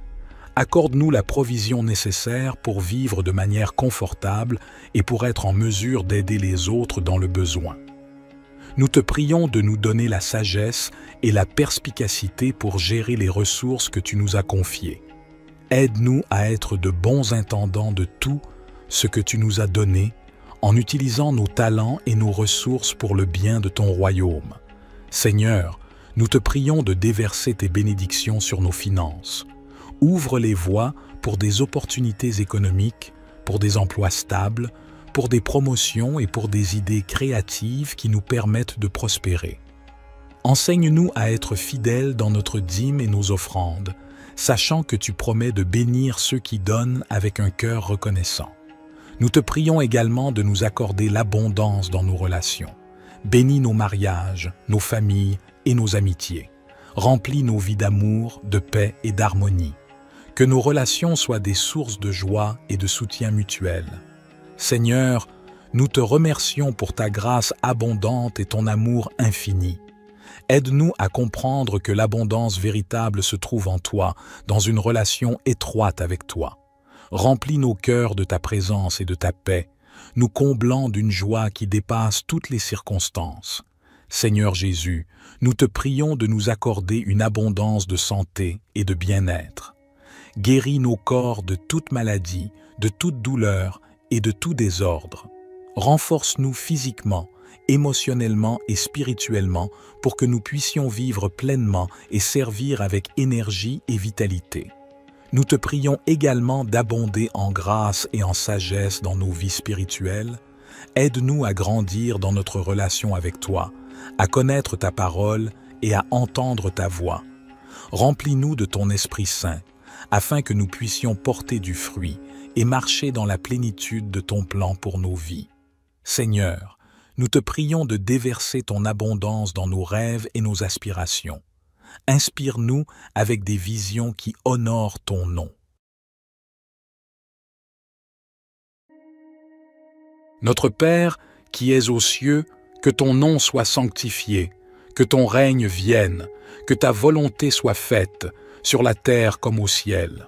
Accorde-nous la provision nécessaire pour vivre de manière confortable et pour être en mesure d'aider les autres dans le besoin. Nous te prions de nous donner la sagesse et la perspicacité pour gérer les ressources que tu nous as confiées. Aide-nous à être de bons intendants de tout ce que tu nous as donné, en utilisant nos talents et nos ressources pour le bien de ton royaume. Seigneur, nous te prions de déverser tes bénédictions sur nos finances. Ouvre les voies pour des opportunités économiques, pour des emplois stables, pour des promotions et pour des idées créatives qui nous permettent de prospérer. Enseigne-nous à être fidèles dans notre dîme et nos offrandes, sachant que tu promets de bénir ceux qui donnent avec un cœur reconnaissant. Nous te prions également de nous accorder l'abondance dans nos relations. Bénis nos mariages, nos familles et nos amitiés. Remplis nos vies d'amour, de paix et d'harmonie. Que nos relations soient des sources de joie et de soutien mutuel. Seigneur, nous te remercions pour ta grâce abondante et ton amour infini. Aide-nous à comprendre que l'abondance véritable se trouve en toi, dans une relation étroite avec toi. Remplis nos cœurs de ta présence et de ta paix, nous comblant d'une joie qui dépasse toutes les circonstances. Seigneur Jésus, nous te prions de nous accorder une abondance de santé et de bien-être. Guéris nos corps de toute maladie, de toute douleur et de tout désordre. Renforce-nous physiquement, émotionnellement et spirituellement pour que nous puissions vivre pleinement et servir avec énergie et vitalité. Nous te prions également d'abonder en grâce et en sagesse dans nos vies spirituelles. Aide-nous à grandir dans notre relation avec toi, à connaître ta parole et à entendre ta voix. Remplis-nous de ton Esprit Saint, afin que nous puissions porter du fruit et marcher dans la plénitude de ton plan pour nos vies. Seigneur, nous te prions de déverser ton abondance dans nos rêves et nos aspirations. Inspire-nous avec des visions qui honorent ton nom. Notre Père, qui es aux cieux, que ton nom soit sanctifié, que ton règne vienne, que ta volonté soit faite, sur la terre comme au ciel.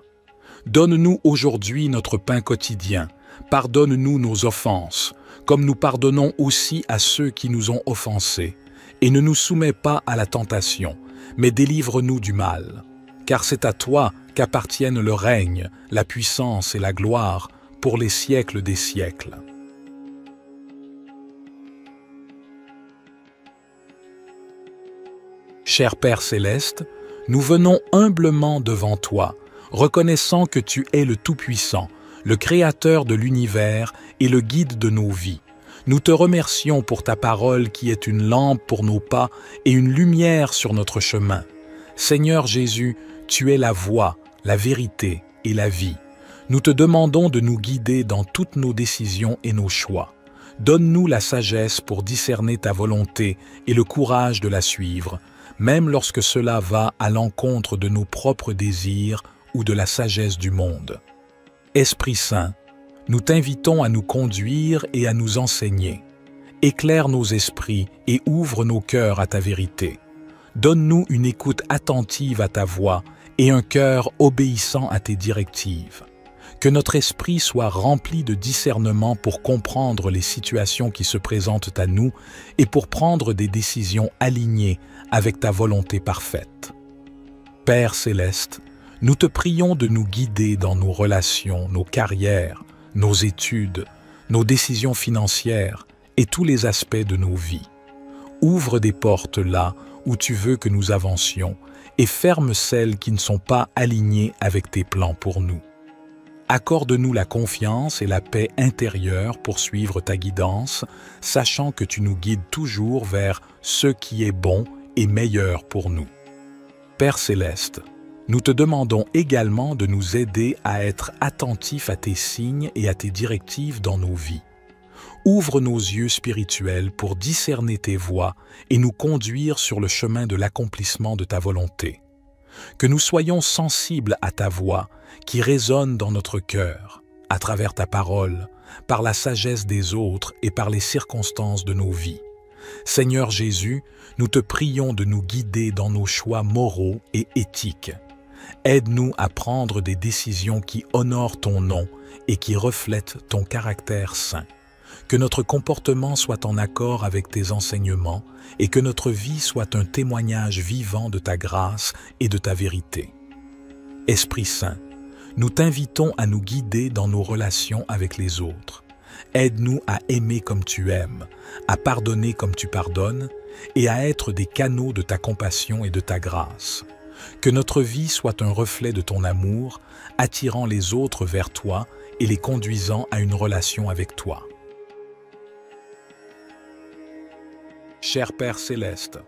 Donne-nous aujourd'hui notre pain quotidien, pardonne-nous nos offenses, comme nous pardonnons aussi à ceux qui nous ont offensés, et ne nous soumets pas à la tentation, mais délivre-nous du mal. Car c'est à toi qu'appartiennent le règne, la puissance et la gloire pour les siècles des siècles. Cher Père céleste, nous venons humblement devant toi, reconnaissant que tu es le Tout-Puissant, le Créateur de l'univers et le guide de nos vies. Nous te remercions pour ta parole qui est une lampe pour nos pas et une lumière sur notre chemin. Seigneur Jésus, tu es la voie, la vérité et la vie. Nous te demandons de nous guider dans toutes nos décisions et nos choix. Donne-nous la sagesse pour discerner ta volonté et le courage de la suivre, même lorsque cela va à l'encontre de nos propres désirs ou de la sagesse du monde. Esprit Saint, nous t'invitons à nous conduire et à nous enseigner. Éclaire nos esprits et ouvre nos cœurs à ta vérité. Donne-nous une écoute attentive à ta voix et un cœur obéissant à tes directives. Que notre esprit soit rempli de discernement pour comprendre les situations qui se présentent à nous et pour prendre des décisions alignées avec ta volonté parfaite. Père céleste, nous te prions de nous guider dans nos relations, nos carrières, nos études, nos décisions financières et tous les aspects de nos vies. Ouvre des portes là où tu veux que nous avancions et ferme celles qui ne sont pas alignées avec tes plans pour nous. Accorde-nous la confiance et la paix intérieure pour suivre ta guidance, sachant que tu nous guides toujours vers ce qui est bon et meilleur pour nous. Père céleste, nous te demandons également de nous aider à être attentifs à tes signes et à tes directives dans nos vies. Ouvre nos yeux spirituels pour discerner tes voies et nous conduire sur le chemin de l'accomplissement de ta volonté. Que nous soyons sensibles à ta voix qui résonne dans notre cœur, à travers ta parole, par la sagesse des autres et par les circonstances de nos vies. Seigneur Jésus, nous te prions de nous guider dans nos choix moraux et éthiques. Aide-nous à prendre des décisions qui honorent ton nom et qui reflètent ton caractère saint. Que notre comportement soit en accord avec tes enseignements et que notre vie soit un témoignage vivant de ta grâce et de ta vérité. Esprit Saint, nous t'invitons à nous guider dans nos relations avec les autres. Aide-nous à aimer comme tu aimes, à pardonner comme tu pardonnes et à être des canaux de ta compassion et de ta grâce. Que notre vie soit un reflet de ton amour, attirant les autres vers toi et les conduisant à une relation avec toi. Cher Père céleste,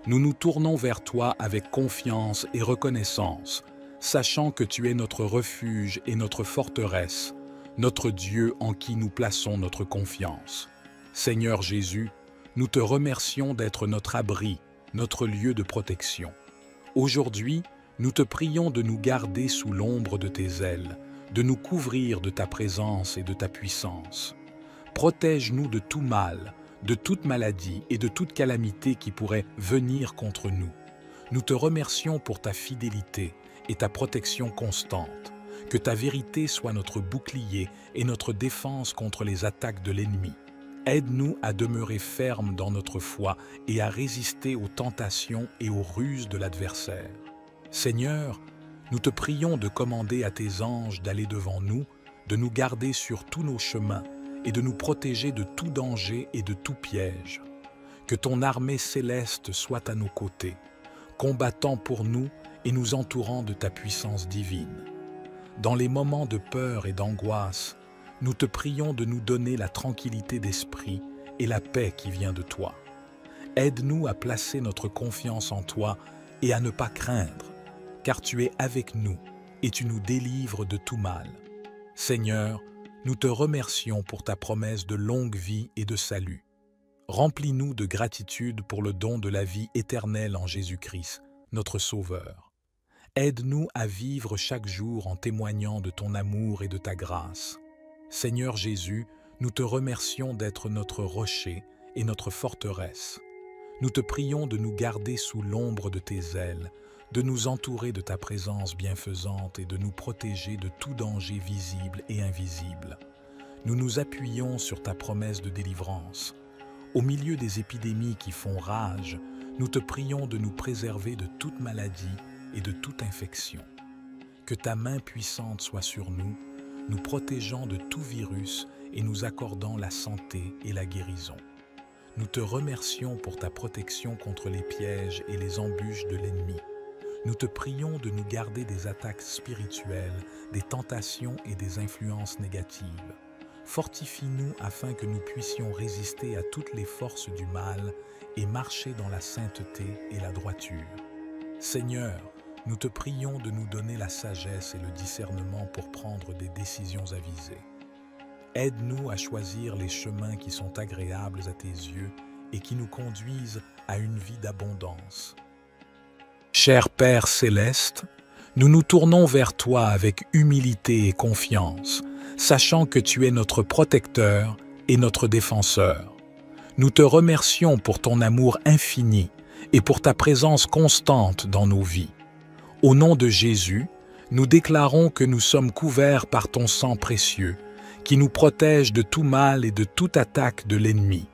nous nous tournons vers toi avec confiance et reconnaissance, sachant que tu es notre refuge et notre forteresse, notre Dieu en qui nous plaçons notre confiance. Seigneur Jésus, nous te remercions d'être notre abri, notre lieu de protection. Aujourd'hui, nous te prions de nous garder sous l'ombre de tes ailes, de nous couvrir de ta présence et de ta puissance. Protège-nous de tout mal, de toute maladie et de toute calamité qui pourrait venir contre nous. Nous te remercions pour ta fidélité et ta protection constante. Que ta vérité soit notre bouclier et notre défense contre les attaques de l'ennemi. Aide-nous à demeurer fermes dans notre foi et à résister aux tentations et aux ruses de l'adversaire. Seigneur, nous te prions de commander à tes anges d'aller devant nous, de nous garder sur tous nos chemins et de nous protéger de tout danger et de tout piège. Que ton armée céleste soit à nos côtés, combattant pour nous et nous entourant de ta puissance divine. Dans les moments de peur et d'angoisse, nous te prions de nous donner la tranquillité d'esprit et la paix qui vient de toi. Aide-nous à placer notre confiance en toi et à ne pas craindre, car tu es avec nous et tu nous délivres de tout mal. Seigneur, nous te remercions pour ta promesse de longue vie et de salut. Remplis-nous de gratitude pour le don de la vie éternelle en Jésus-Christ, notre Sauveur. Aide-nous à vivre chaque jour en témoignant de ton amour et de ta grâce. Seigneur Jésus, nous te remercions d'être notre rocher et notre forteresse. Nous te prions de nous garder sous l'ombre de tes ailes, de nous entourer de ta présence bienfaisante et de nous protéger de tout danger visible et invisible. Nous nous appuyons sur ta promesse de délivrance. Au milieu des épidémies qui font rage, nous te prions de nous préserver de toute maladie et de toute infection. Que ta main puissante soit sur nous, nous protégeant de tout virus et nous accordant la santé et la guérison. Nous te remercions pour ta protection contre les pièges et les embûches de l'ennemi. Nous te prions de nous garder des attaques spirituelles, des tentations et des influences négatives. Fortifie-nous afin que nous puissions résister à toutes les forces du mal et marcher dans la sainteté et la droiture. Seigneur, nous te prions de nous donner la sagesse et le discernement pour prendre des décisions avisées. Aide-nous à choisir les chemins qui sont agréables à tes yeux et qui nous conduisent à une vie d'abondance. Cher Père céleste, nous nous tournons vers toi avec humilité et confiance, sachant que tu es notre protecteur et notre défenseur. Nous te remercions pour ton amour infini et pour ta présence constante dans nos vies. Au nom de Jésus, nous déclarons que nous sommes couverts par ton sang précieux, qui nous protège de tout mal et de toute attaque de l'ennemi.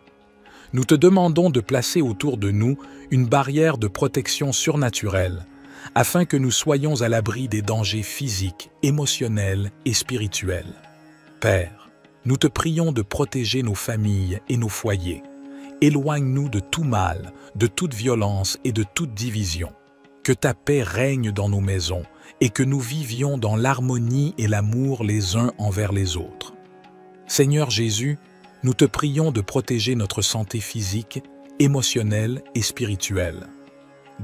Nous te demandons de placer autour de nous une barrière de protection surnaturelle, afin que nous soyons à l'abri des dangers physiques, émotionnels et spirituels. Père, nous te prions de protéger nos familles et nos foyers. Éloigne-nous de tout mal, de toute violence et de toute division. Que ta paix règne dans nos maisons et que nous vivions dans l'harmonie et l'amour les uns envers les autres. Seigneur Jésus, nous te prions de protéger notre santé physique, émotionnelle et spirituelle.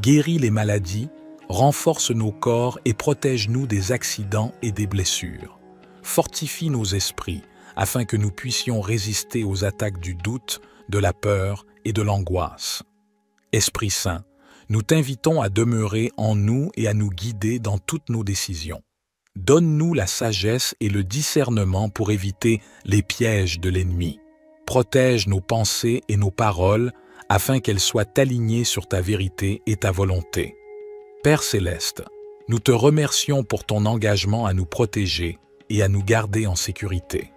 Guéris les maladies, renforce nos corps et protège-nous des accidents et des blessures. Fortifie nos esprits afin que nous puissions résister aux attaques du doute, de la peur et de l'angoisse. Esprit Saint, nous t'invitons à demeurer en nous et à nous guider dans toutes nos décisions. Donne-nous la sagesse et le discernement pour éviter les pièges de l'ennemi. Protège nos pensées et nos paroles afin qu'elles soient alignées sur ta vérité et ta volonté. Père Céleste, nous te remercions pour ton engagement à nous protéger et à nous garder en sécurité.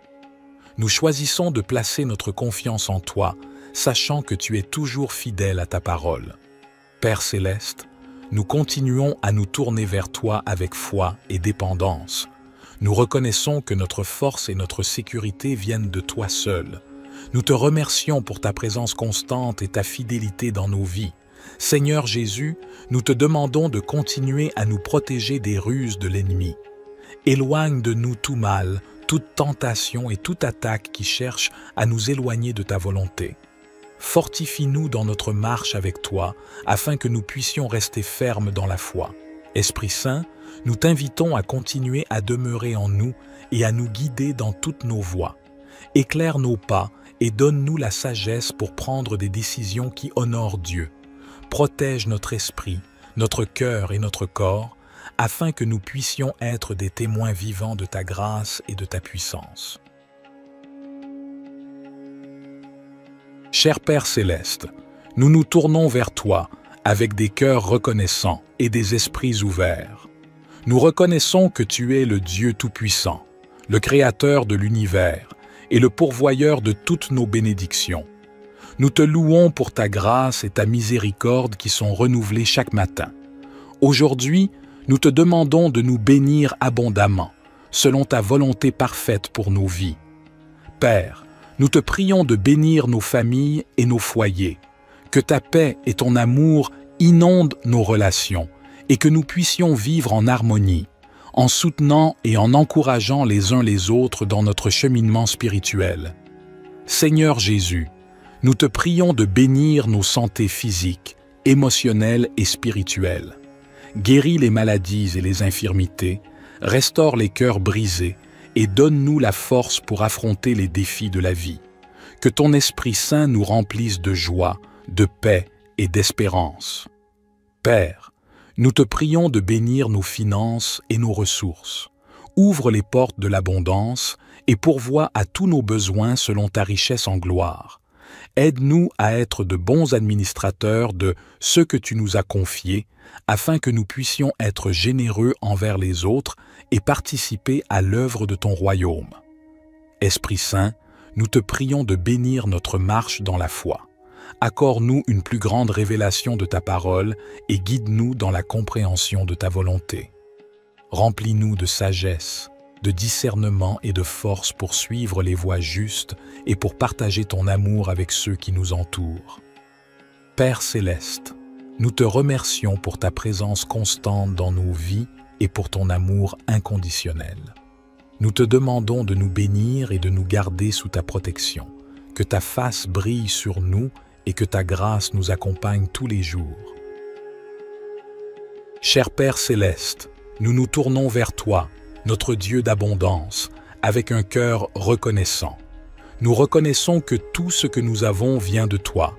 Nous choisissons de placer notre confiance en toi, sachant que tu es toujours fidèle à ta parole. Père Céleste, nous continuons à nous tourner vers toi avec foi et dépendance. Nous reconnaissons que notre force et notre sécurité viennent de toi seul. Nous te remercions pour ta présence constante et ta fidélité dans nos vies. Seigneur Jésus, nous te demandons de continuer à nous protéger des ruses de l'ennemi. Éloigne de nous tout mal, toute tentation et toute attaque qui cherche à nous éloigner de ta volonté. Fortifie-nous dans notre marche avec toi, afin que nous puissions rester fermes dans la foi. Esprit Saint, nous t'invitons à continuer à demeurer en nous et à nous guider dans toutes nos voies. Éclaire nos pas et donne-nous la sagesse pour prendre des décisions qui honorent Dieu. Protège notre esprit, notre cœur et notre corps, afin que nous puissions être des témoins vivants de ta grâce et de ta puissance. Cher Père Céleste, nous nous tournons vers toi avec des cœurs reconnaissants et des esprits ouverts. Nous reconnaissons que tu es le Dieu Tout-Puissant, le Créateur de l'univers et le pourvoyeur de toutes nos bénédictions. Nous te louons pour ta grâce et ta miséricorde qui sont renouvelées chaque matin. Aujourd'hui, nous te demandons de nous bénir abondamment, selon ta volonté parfaite pour nos vies. Père, nous te prions de bénir nos familles et nos foyers, que ta paix et ton amour inondent nos relations et que nous puissions vivre en harmonie, en soutenant et en encourageant les uns les autres dans notre cheminement spirituel. Seigneur Jésus, nous te prions de bénir nos santé physiques, émotionnelles et spirituelles. Guéris les maladies et les infirmités, restaure les cœurs brisés et donne-nous la force pour affronter les défis de la vie. Que ton Esprit Saint nous remplisse de joie, de paix et d'espérance. Père, nous te prions de bénir nos finances et nos ressources. Ouvre les portes de l'abondance et pourvois à tous nos besoins selon ta richesse en gloire. Aide-nous à être de bons administrateurs de ce que tu nous as confié, afin que nous puissions être généreux envers les autres et participer à l'œuvre de ton royaume. Esprit Saint, nous te prions de bénir notre marche dans la foi. Accorde-nous une plus grande révélation de ta parole et guide-nous dans la compréhension de ta volonté. Remplis-nous de sagesse, de discernement et de force pour suivre les voies justes et pour partager ton amour avec ceux qui nous entourent. Père Céleste, nous te remercions pour ta présence constante dans nos vies et pour ton amour inconditionnel. Nous te demandons de nous bénir et de nous garder sous ta protection, que ta face brille sur nous et que ta grâce nous accompagne tous les jours. Cher Père Céleste, nous nous tournons vers toi, notre Dieu d'abondance, avec un cœur reconnaissant. Nous reconnaissons que tout ce que nous avons vient de toi,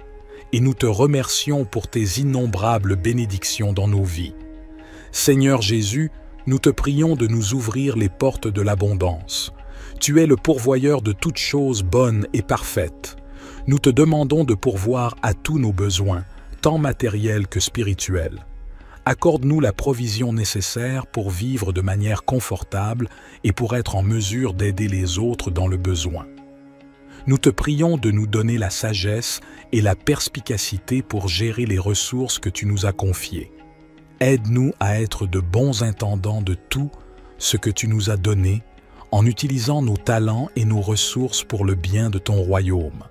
et nous te remercions pour tes innombrables bénédictions dans nos vies. Seigneur Jésus, nous te prions de nous ouvrir les portes de l'abondance. Tu es le pourvoyeur de toutes choses bonnes et parfaites. Nous te demandons de pourvoir à tous nos besoins, tant matériels que spirituels. Accorde-nous la provision nécessaire pour vivre de manière confortable et pour être en mesure d'aider les autres dans le besoin. Nous te prions de nous donner la sagesse et la perspicacité pour gérer les ressources que tu nous as confiées. Aide-nous à être de bons intendants de tout ce que tu nous as donné, en utilisant nos talents et nos ressources pour le bien de ton royaume.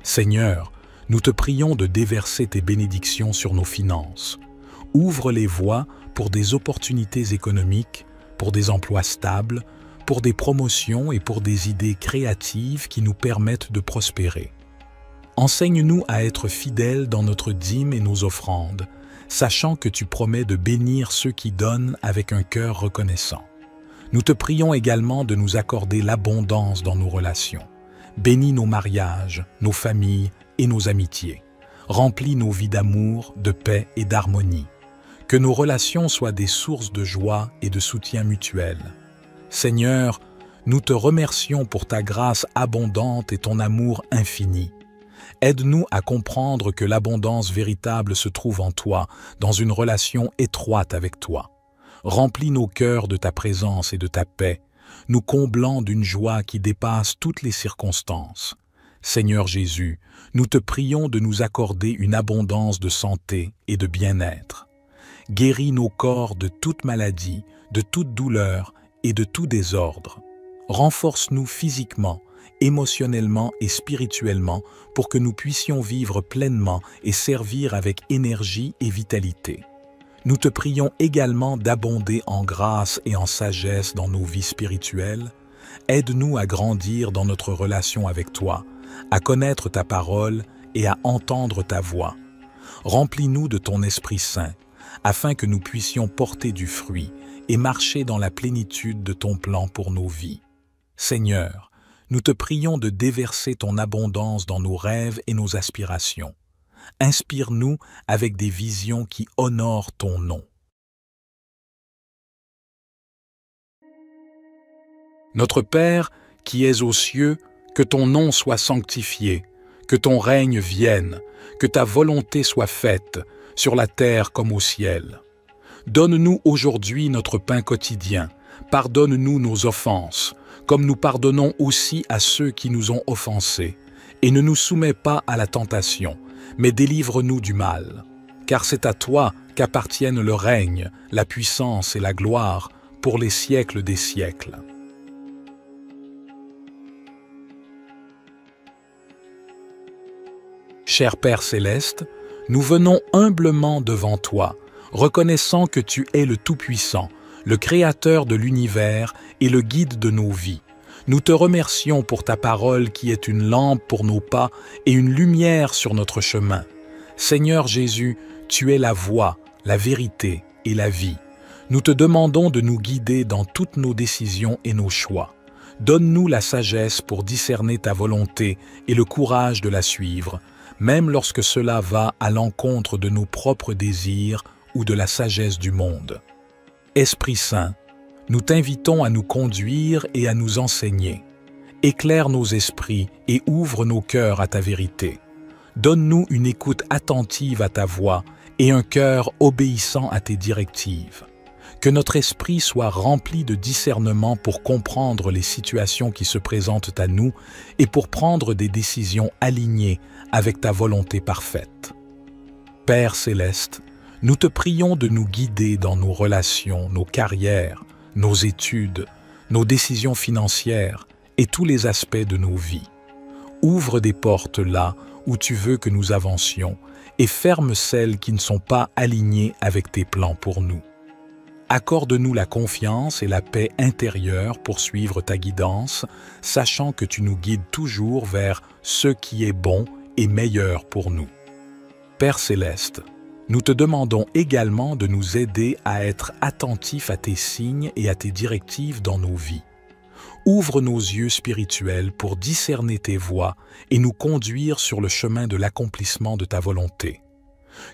Seigneur, nous te prions de déverser tes bénédictions sur nos finances. Ouvre les voies pour des opportunités économiques, pour des emplois stables, pour des promotions et pour des idées créatives qui nous permettent de prospérer. Enseigne-nous à être fidèles dans notre dîme et nos offrandes, sachant que tu promets de bénir ceux qui donnent avec un cœur reconnaissant. Nous te prions également de nous accorder l'abondance dans nos relations. Bénis nos mariages, nos familles et nos amitiés. Remplis nos vies d'amour, de paix et d'harmonie. Que nos relations soient des sources de joie et de soutien mutuel. Seigneur, nous te remercions pour ta grâce abondante et ton amour infini. Aide-nous à comprendre que l'abondance véritable se trouve en toi, dans une relation étroite avec toi. Remplis nos cœurs de ta présence et de ta paix, nous comblant d'une joie qui dépasse toutes les circonstances. Seigneur Jésus, nous te prions de nous accorder une abondance de santé et de bien-être. Guéris nos corps de toute maladie, de toute douleur et de tout désordre. Renforce-nous physiquement, émotionnellement et spirituellement pour que nous puissions vivre pleinement et servir avec énergie et vitalité. Nous te prions également d'abonder en grâce et en sagesse dans nos vies spirituelles. Aide-nous à grandir dans notre relation avec toi, à connaître ta parole et à entendre ta voix. Remplis-nous de ton Esprit Saint, afin que nous puissions porter du fruit et marcher dans la plénitude de ton plan pour nos vies. Seigneur, nous te prions de déverser ton abondance dans nos rêves et nos aspirations. Inspire-nous avec des visions qui honorent ton nom. Notre Père, qui es aux cieux, que ton nom soit sanctifié, que ton règne vienne, que ta volonté soit faite, sur la terre comme au ciel. Donne-nous aujourd'hui notre pain quotidien, pardonne-nous nos offenses, comme nous pardonnons aussi à ceux qui nous ont offensés, et ne nous soumets pas à la tentation, mais délivre-nous du mal. Car c'est à toi qu'appartiennent le règne, la puissance et la gloire pour les siècles des siècles. Cher Père céleste, nous venons humblement devant toi, reconnaissant que tu es le Tout-Puissant, le Créateur de l'univers et le guide de nos vies. Nous te remercions pour ta parole qui est une lampe pour nos pas et une lumière sur notre chemin. Seigneur Jésus, tu es la voie, la vérité et la vie. Nous te demandons de nous guider dans toutes nos décisions et nos choix. Donne-nous la sagesse pour discerner ta volonté et le courage de la suivre, même lorsque cela va à l'encontre de nos propres désirs ou de la sagesse du monde. Esprit Saint, nous t'invitons à nous conduire et à nous enseigner. Éclaire nos esprits et ouvre nos cœurs à ta vérité. Donne-nous une écoute attentive à ta voix et un cœur obéissant à tes directives. Que notre esprit soit rempli de discernement pour comprendre les situations qui se présentent à nous et pour prendre des décisions alignées avec ta volonté parfaite. Père céleste, nous te prions de nous guider dans nos relations, nos carrières, nos études, nos décisions financières et tous les aspects de nos vies. Ouvre des portes là où tu veux que nous avancions et ferme celles qui ne sont pas alignées avec tes plans pour nous. Accorde-nous la confiance et la paix intérieure pour suivre ta guidance, sachant que tu nous guides toujours vers ce qui est bon et meilleur pour nous. Père céleste, nous te demandons également de nous aider à être attentifs à tes signes et à tes directives dans nos vies. Ouvre nos yeux spirituels pour discerner tes voies et nous conduire sur le chemin de l'accomplissement de ta volonté.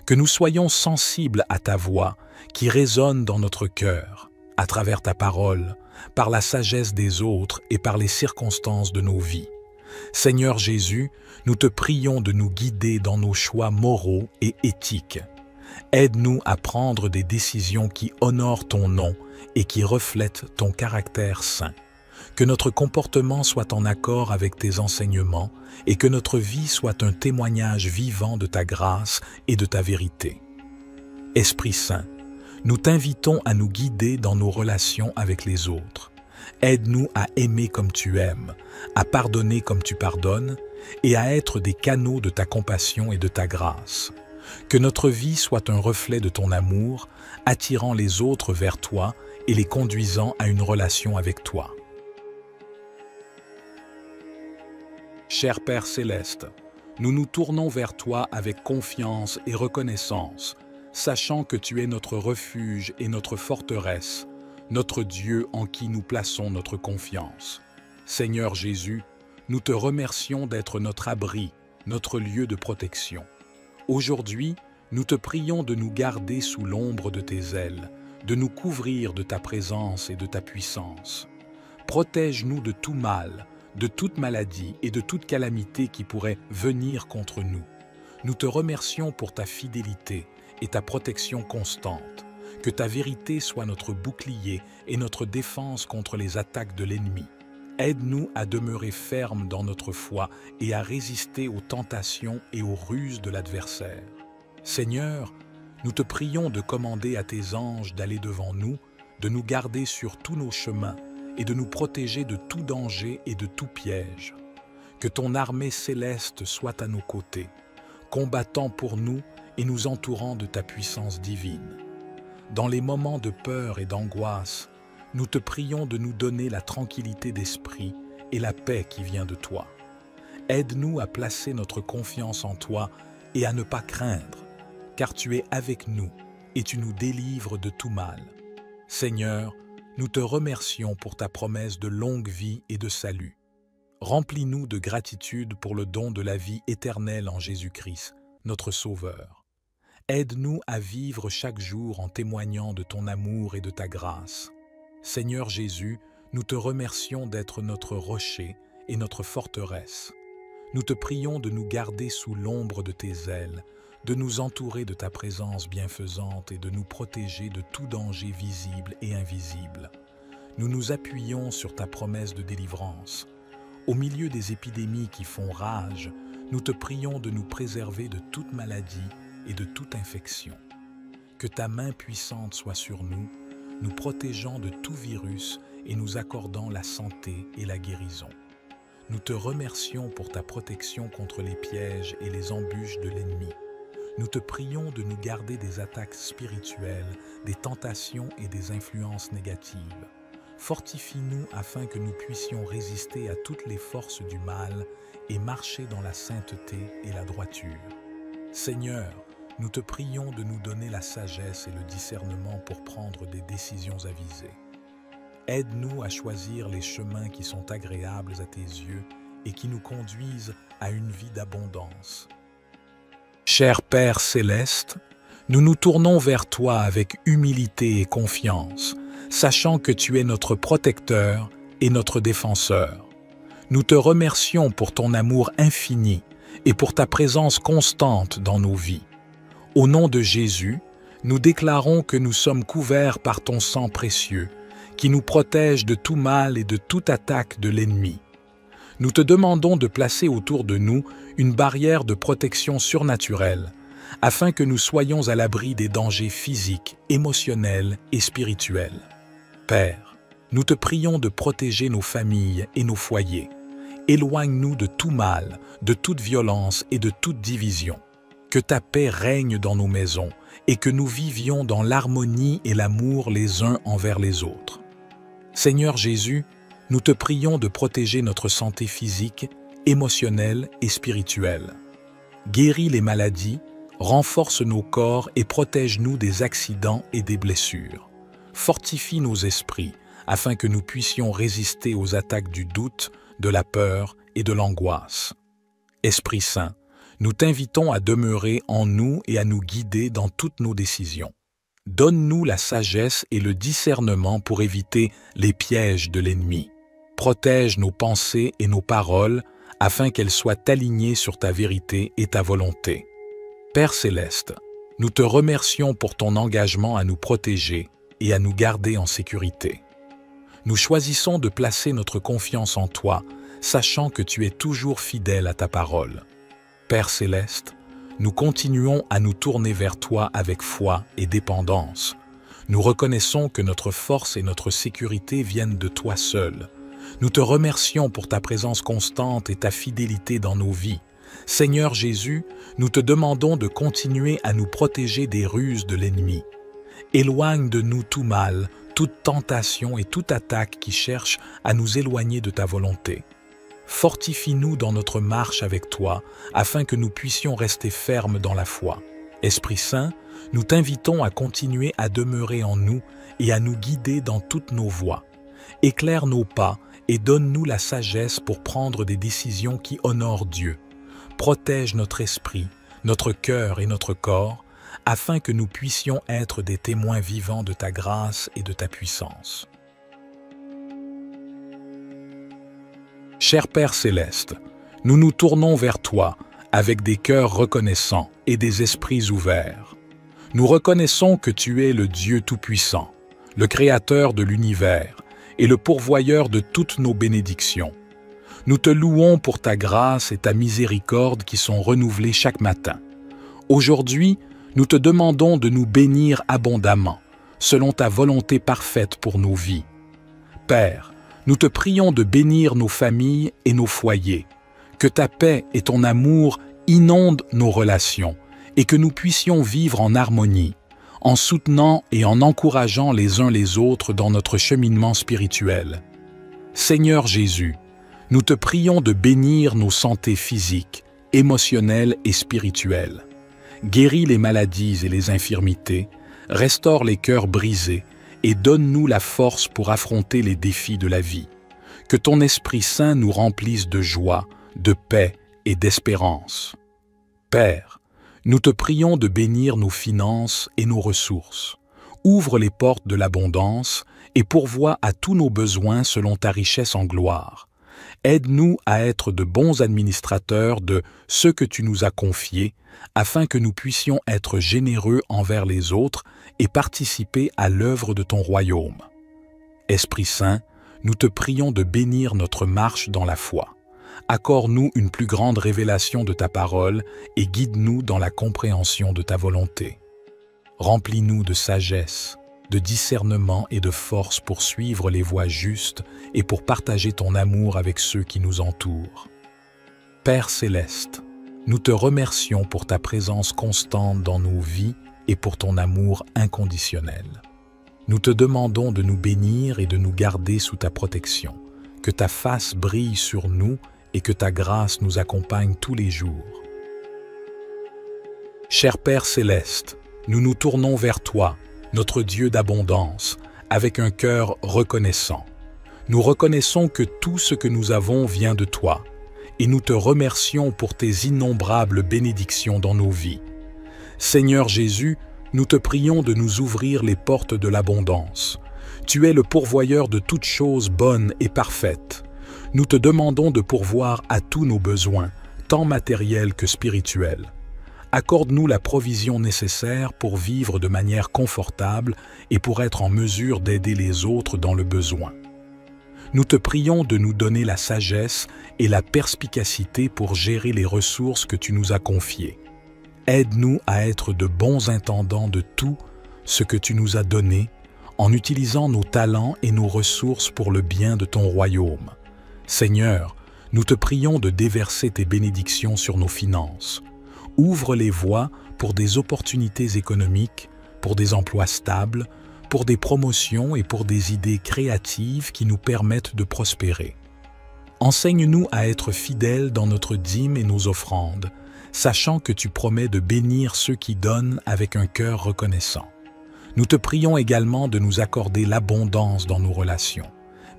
Que nous soyons sensibles à ta voix qui résonne dans notre cœur. à travers ta parole, par la sagesse des autres et par les circonstances de nos vies. Seigneur Jésus, nous te prions de nous guider dans nos choix moraux et éthiques. Aide-nous à prendre des décisions qui honorent ton nom et qui reflètent ton caractère saint. Que notre comportement soit en accord avec tes enseignements et que notre vie soit un témoignage vivant de ta grâce et de ta vérité. Esprit Saint, nous t'invitons à nous guider dans nos relations avec les autres. Aide-nous à aimer comme tu aimes, à pardonner comme tu pardonnes et à être des canaux de ta compassion et de ta grâce. Que notre vie soit un reflet de ton amour, attirant les autres vers toi et les conduisant à une relation avec toi. Cher Père Céleste, nous nous tournons vers toi avec confiance et reconnaissance, sachant que tu es notre refuge et notre forteresse, notre Dieu en qui nous plaçons notre confiance. Seigneur Jésus, nous te remercions d'être notre abri, notre lieu de protection. Aujourd'hui, nous te prions de nous garder sous l'ombre de tes ailes, de nous couvrir de ta présence et de ta puissance. Protège-nous de tout mal, de toute maladie et de toute calamité qui pourrait venir contre nous. Nous te remercions pour ta fidélité et ta protection constante. Que ta vérité soit notre bouclier et notre défense contre les attaques de l'ennemi. Aide-nous à demeurer fermes dans notre foi et à résister aux tentations et aux ruses de l'adversaire. Seigneur, nous te prions de commander à tes anges d'aller devant nous, de nous garder sur tous nos chemins et de nous protéger de tout danger et de tout piège. Que ton armée céleste soit à nos côtés, combattant pour nous et nous entourant de ta puissance divine. Dans les moments de peur et d'angoisse, nous te prions de nous donner la tranquillité d'esprit et la paix qui vient de toi. Aide-nous à placer notre confiance en toi et à ne pas craindre, car tu es avec nous et tu nous délivres de tout mal. Seigneur, nous te remercions pour ta promesse de longue vie et de salut. Remplis-nous de gratitude pour le don de la vie éternelle en Jésus-Christ, notre Sauveur. Aide-nous à vivre chaque jour en témoignant de ton amour et de ta grâce. Seigneur Jésus, nous te remercions d'être notre rocher et notre forteresse. Nous te prions de nous garder sous l'ombre de tes ailes, de nous entourer de ta présence bienfaisante et de nous protéger de tout danger visible et invisible. Nous nous appuyons sur ta promesse de délivrance. Au milieu des épidémies qui font rage, nous te prions de nous préserver de toute maladie et de toute infection. Que ta main puissante soit sur nous, nous protégeant de tout virus et nous accordant la santé et la guérison. Nous te remercions pour ta protection contre les pièges et les embûches de l'ennemi. Nous te prions de nous garder des attaques spirituelles, des tentations et des influences négatives. Fortifie-nous afin que nous puissions résister à toutes les forces du mal et marcher dans la sainteté et la droiture. Seigneur, nous te prions de nous donner la sagesse et le discernement pour prendre des décisions avisées. Aide-nous à choisir les chemins qui sont agréables à tes yeux et qui nous conduisent à une vie d'abondance. Cher Père Céleste, nous nous tournons vers toi avec humilité et confiance, sachant que tu es notre protecteur et notre défenseur. Nous te remercions pour ton amour infini et pour ta présence constante dans nos vies. Au nom de Jésus, nous déclarons que nous sommes couverts par ton sang précieux, qui nous protège de tout mal et de toute attaque de l'ennemi. Nous te demandons de placer autour de nous une barrière de protection surnaturelle, afin que nous soyons à l'abri des dangers physiques, émotionnels et spirituels. Père, nous te prions de protéger nos familles et nos foyers. Éloigne-nous de tout mal, de toute violence et de toute division. Que ta paix règne dans nos maisons et que nous vivions dans l'harmonie et l'amour les uns envers les autres. Seigneur Jésus, nous te prions de protéger notre santé physique, émotionnelle et spirituelle. Guéris les maladies, renforce nos corps et protège-nous des accidents et des blessures. Fortifie nos esprits afin que nous puissions résister aux attaques du doute, de la peur et de l'angoisse. Esprit Saint, nous t'invitons à demeurer en nous et à nous guider dans toutes nos décisions. Donne-nous la sagesse et le discernement pour éviter les pièges de l'ennemi. Protège nos pensées et nos paroles afin qu'elles soient alignées sur ta vérité et ta volonté. Père céleste, nous te remercions pour ton engagement à nous protéger et à nous garder en sécurité. Nous choisissons de placer notre confiance en toi, sachant que tu es toujours fidèle à ta parole. Père céleste, nous continuons à nous tourner vers toi avec foi et dépendance. Nous reconnaissons que notre force et notre sécurité viennent de toi seul. Nous te remercions pour ta présence constante et ta fidélité dans nos vies. Seigneur Jésus, nous te demandons de continuer à nous protéger des ruses de l'ennemi. Éloigne de nous tout mal, toute tentation et toute attaque qui cherche à nous éloigner de ta volonté. Fortifie-nous dans notre marche avec toi, afin que nous puissions rester fermes dans la foi. Esprit Saint, nous t'invitons à continuer à demeurer en nous et à nous guider dans toutes nos voies. Éclaire nos pas et donne-nous la sagesse pour prendre des décisions qui honorent Dieu. Protège notre esprit, notre cœur et notre corps, afin que nous puissions être des témoins vivants de ta grâce et de ta puissance. Cher Père céleste, nous nous tournons vers toi avec des cœurs reconnaissants et des esprits ouverts. Nous reconnaissons que tu es le Dieu Tout-Puissant, le Créateur de l'univers et le pourvoyeur de toutes nos bénédictions. Nous te louons pour ta grâce et ta miséricorde qui sont renouvelées chaque matin. Aujourd'hui, nous te demandons de nous bénir abondamment, selon ta volonté parfaite pour nos vies. Père, nous te prions de bénir nos familles et nos foyers, que ta paix et ton amour inondent nos relations et que nous puissions vivre en harmonie, en soutenant et en encourageant les uns les autres dans notre cheminement spirituel. Seigneur Jésus, nous te prions de bénir nos santé physiques, émotionnelles et spirituelles. Guéris les maladies et les infirmités, restaure les cœurs brisés et donne-nous la force pour affronter les défis de la vie. Que ton Esprit Saint nous remplisse de joie, de paix et d'espérance. Père, nous te prions de bénir nos finances et nos ressources. Ouvre les portes de l'abondance et pourvois à tous nos besoins selon ta richesse en gloire. Aide-nous à être de bons administrateurs de ce que tu nous as confié, afin que nous puissions être généreux envers les autres et participer à l'œuvre de ton royaume. Esprit Saint, nous te prions de bénir notre marche dans la foi. Accorde-nous une plus grande révélation de ta parole et guide-nous dans la compréhension de ta volonté. Remplis-nous de sagesse, de discernement et de force pour suivre les voies justes et pour partager ton amour avec ceux qui nous entourent. Père céleste, nous te remercions pour ta présence constante dans nos vies et pour ton amour inconditionnel. Nous te demandons de nous bénir et de nous garder sous ta protection, que ta face brille sur nous et que ta grâce nous accompagne tous les jours. Cher Père céleste, nous nous tournons vers toi, notre Dieu d'abondance, avec un cœur reconnaissant. Nous reconnaissons que tout ce que nous avons vient de toi, et nous te remercions pour tes innombrables bénédictions dans nos vies. Seigneur Jésus, nous te prions de nous ouvrir les portes de l'abondance. Tu es le pourvoyeur de toutes choses bonnes et parfaites. Nous te demandons de pourvoir à tous nos besoins, tant matériels que spirituels. Accorde-nous la provision nécessaire pour vivre de manière confortable et pour être en mesure d'aider les autres dans le besoin. Nous te prions de nous donner la sagesse et la perspicacité pour gérer les ressources que tu nous as confiées. Aide-nous à être de bons intendants de tout ce que tu nous as donné, en utilisant nos talents et nos ressources pour le bien de ton royaume. Seigneur, nous te prions de déverser tes bénédictions sur nos finances. Ouvre les voies pour des opportunités économiques, pour des emplois stables, pour des promotions et pour des idées créatives qui nous permettent de prospérer. Enseigne-nous à être fidèles dans notre dîme et nos offrandes, sachant que tu promets de bénir ceux qui donnent avec un cœur reconnaissant. Nous te prions également de nous accorder l'abondance dans nos relations.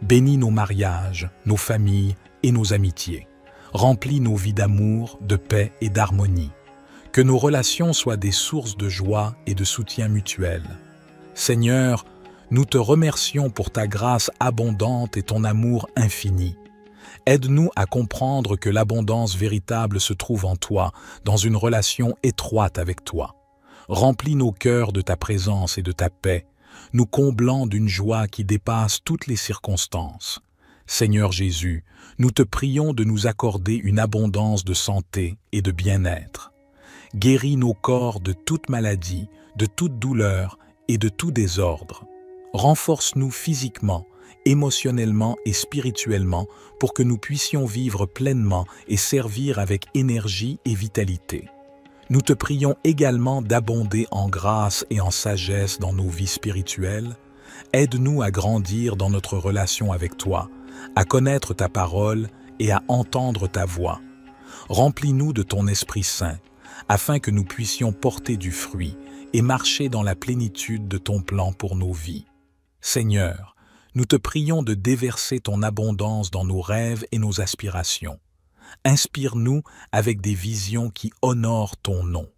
Bénis nos mariages, nos familles et nos amitiés. Remplis nos vies d'amour, de paix et d'harmonie. Que nos relations soient des sources de joie et de soutien mutuel. Seigneur, nous te remercions pour ta grâce abondante et ton amour infini. Aide-nous à comprendre que l'abondance véritable se trouve en toi, dans une relation étroite avec toi. Remplis nos cœurs de ta présence et de ta paix, nous comblant d'une joie qui dépasse toutes les circonstances. Seigneur Jésus, nous te prions de nous accorder une abondance de santé et de bien-être. Guéris nos corps de toute maladie, de toute douleur et de tout désordre. Renforce-nous physiquement, émotionnellement et spirituellement pour que nous puissions vivre pleinement et servir avec énergie et vitalité. Nous te prions également d'abonder en grâce et en sagesse dans nos vies spirituelles. Aide-nous à grandir dans notre relation avec toi, à connaître ta parole et à entendre ta voix. Remplis-nous de ton Esprit Saint, afin que nous puissions porter du fruit et marcher dans la plénitude de ton plan pour nos vies. Seigneur, nous te prions de déverser ton abondance dans nos rêves et nos aspirations. Inspire-nous avec des visions qui honorent ton nom.